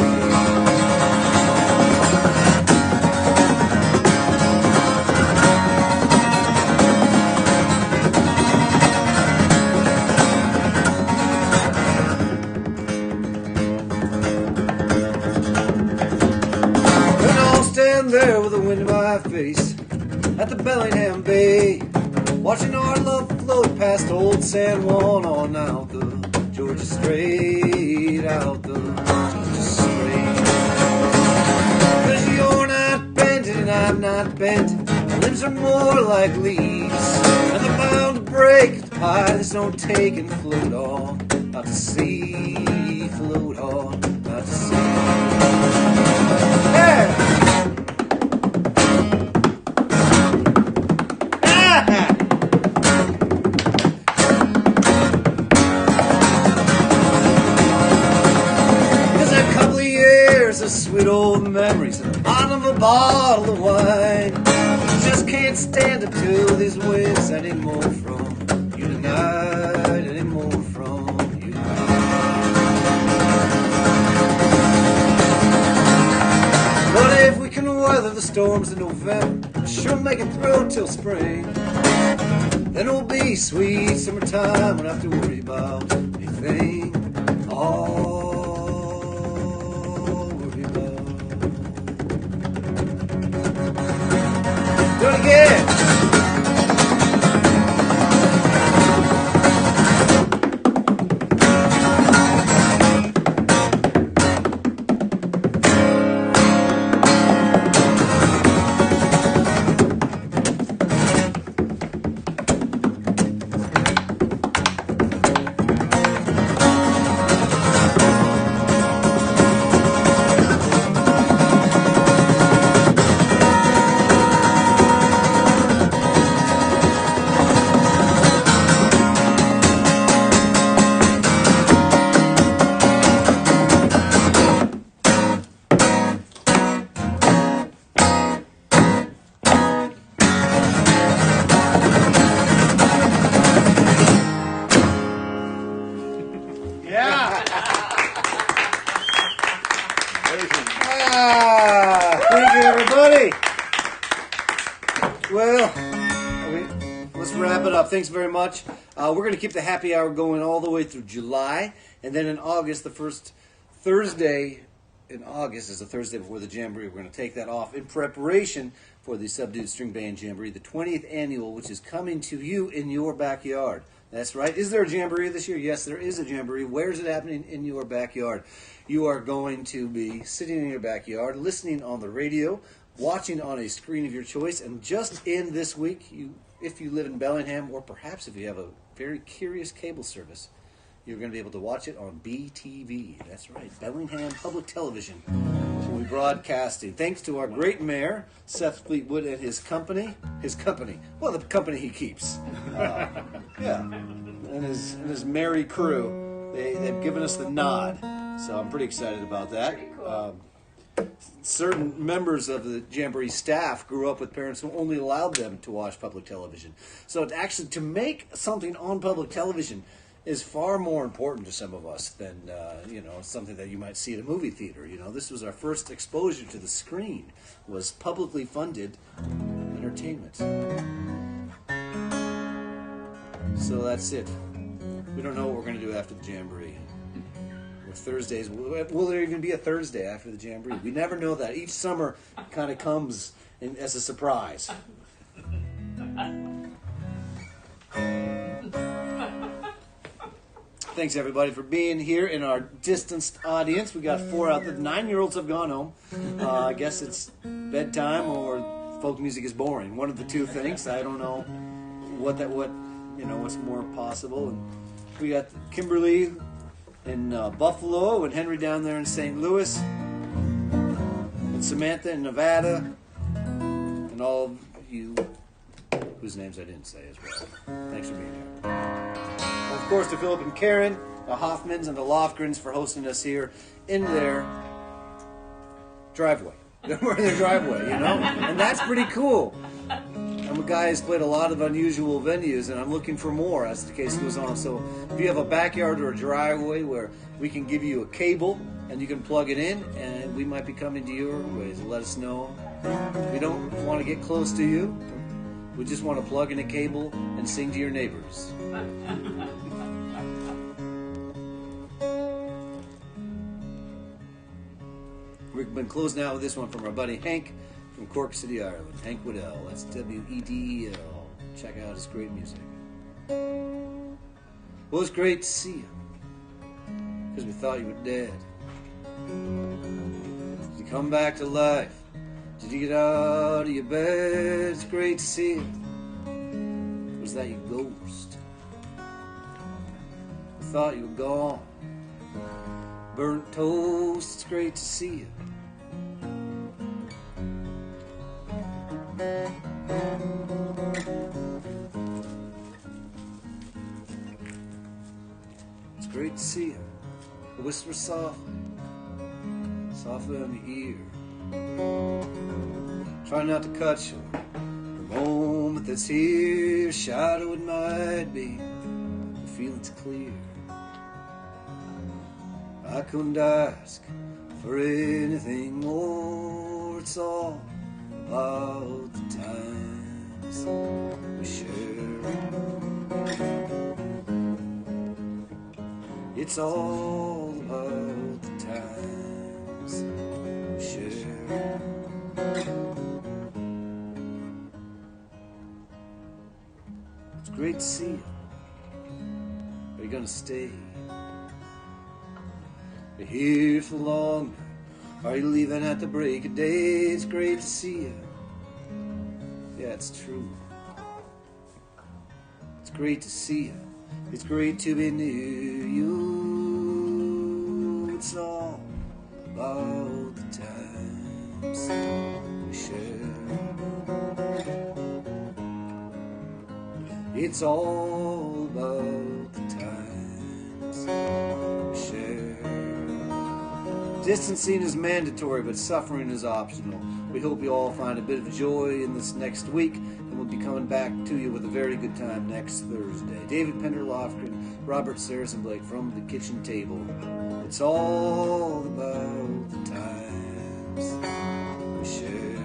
Stand there with the wind in my face at the Bellingham Bay, watching our love float past old San Juan on out the Georgia Strait, out the Georgia Strait. 'Cause you're not bent and I'm not bent, our limbs are more like leaves, and they're bound to break the pie that's no take and float on out to sea, float on out to sea. Yeah! Sweet old memories at the bottom of a bottle of wine. Just can't stand it till these winds anymore from you tonight, anymore from you tonight. But if we can weather the storms in November, we'll sure make it through till spring. Then it'll be sweet summertime, won't have to worry about anything. Oh. Do it again. up. Thanks very much. We're going to keep the happy hour going all the way through July. And then in August, the first Thursday in August is the Thursday before the Jamboree. We're going to take that off in preparation for the Subdued String Band Jamboree, the 20th annual, which is coming to you in your backyard. That's right. Is there a Jamboree this year? Yes, there is a Jamboree. Where is it happening? In your backyard. You are going to be sitting in your backyard, listening on the radio, watching on a screen of your choice, and just in this week, if you live in Bellingham, or perhaps if you have a very curious cable service, you're going to be able to watch it on BTV. That's right, Bellingham Public Television. We'll be broadcasting. Thanks to our great mayor, Seth Fleetwood, and his company. Well, the company he keeps. Yeah, and his merry crew. They've given us the nod, so I'm pretty excited about that. Certain members of the Jamboree staff grew up with parents who only allowed them to watch public television. So to make something on public television is far more important to some of us than something that you might see at a movie theater. This was our first exposure to the screen, was publicly funded entertainment. So that's it. We don't know what we're going to do after the Jamboree. Thursdays. Will there even be a Thursday after the Jamboree? We never know that. Each summer kind of comes as a surprise. Thanks, everybody, for being here in our distanced audience. We got 4 out there. The 9-year-olds have gone home. I guess it's bedtime or folk music is boring. One of the two things. I don't know what's more possible. And we got Kimberly in Buffalo, and Henry down there in St. Louis, and Samantha in Nevada, and all of you whose names I didn't say as well. Thanks for being here. And of course, to Philip and Karen, the Hofmanns and the Lofgrens for hosting us here in their driveway. We're in their driveway, and that's pretty cool. I'm a guy who's played a lot of unusual venues, and I'm looking for more as the case goes on. So if you have a backyard or a driveway where we can give you a cable and you can plug it in, and we might be coming to your ways, let us know. We don't want to get close to you. We just want to plug in a cable and sing to your neighbors. We've been closing out with this one from our buddy Hank from Cork City, Ireland. Hank Waddell. That's Wedel. Check out his great music. Well, it's great to see you, because we thought you were dead. Did you come back to life? Did you get out of your bed? It's great to see you. Was that your ghost? We thought you were gone. Burnt toast. It's great to see you. It's great to see you. A whisper softly in your ear. Try not to cut short the moment that's here. Shadow it might be, but feel it's clear. I couldn't ask for anything more. It's all about the times we share. It's all about the times we share. It's great to see you. Are you gonna stay? Are you here for long? Are you leaving at the break of day? It's great to see you. Yeah, it's true. It's great to see you. It's great to be near you. It's all about the times we share. It's all about the times we share. Distancing is mandatory, but suffering is optional. We hope you all find a bit of joy in this next week, and we'll be coming back to you with a very good time next Thursday. David Pender Lofgren, Robert Sarazin Blake from the kitchen table. It's all about the times we share.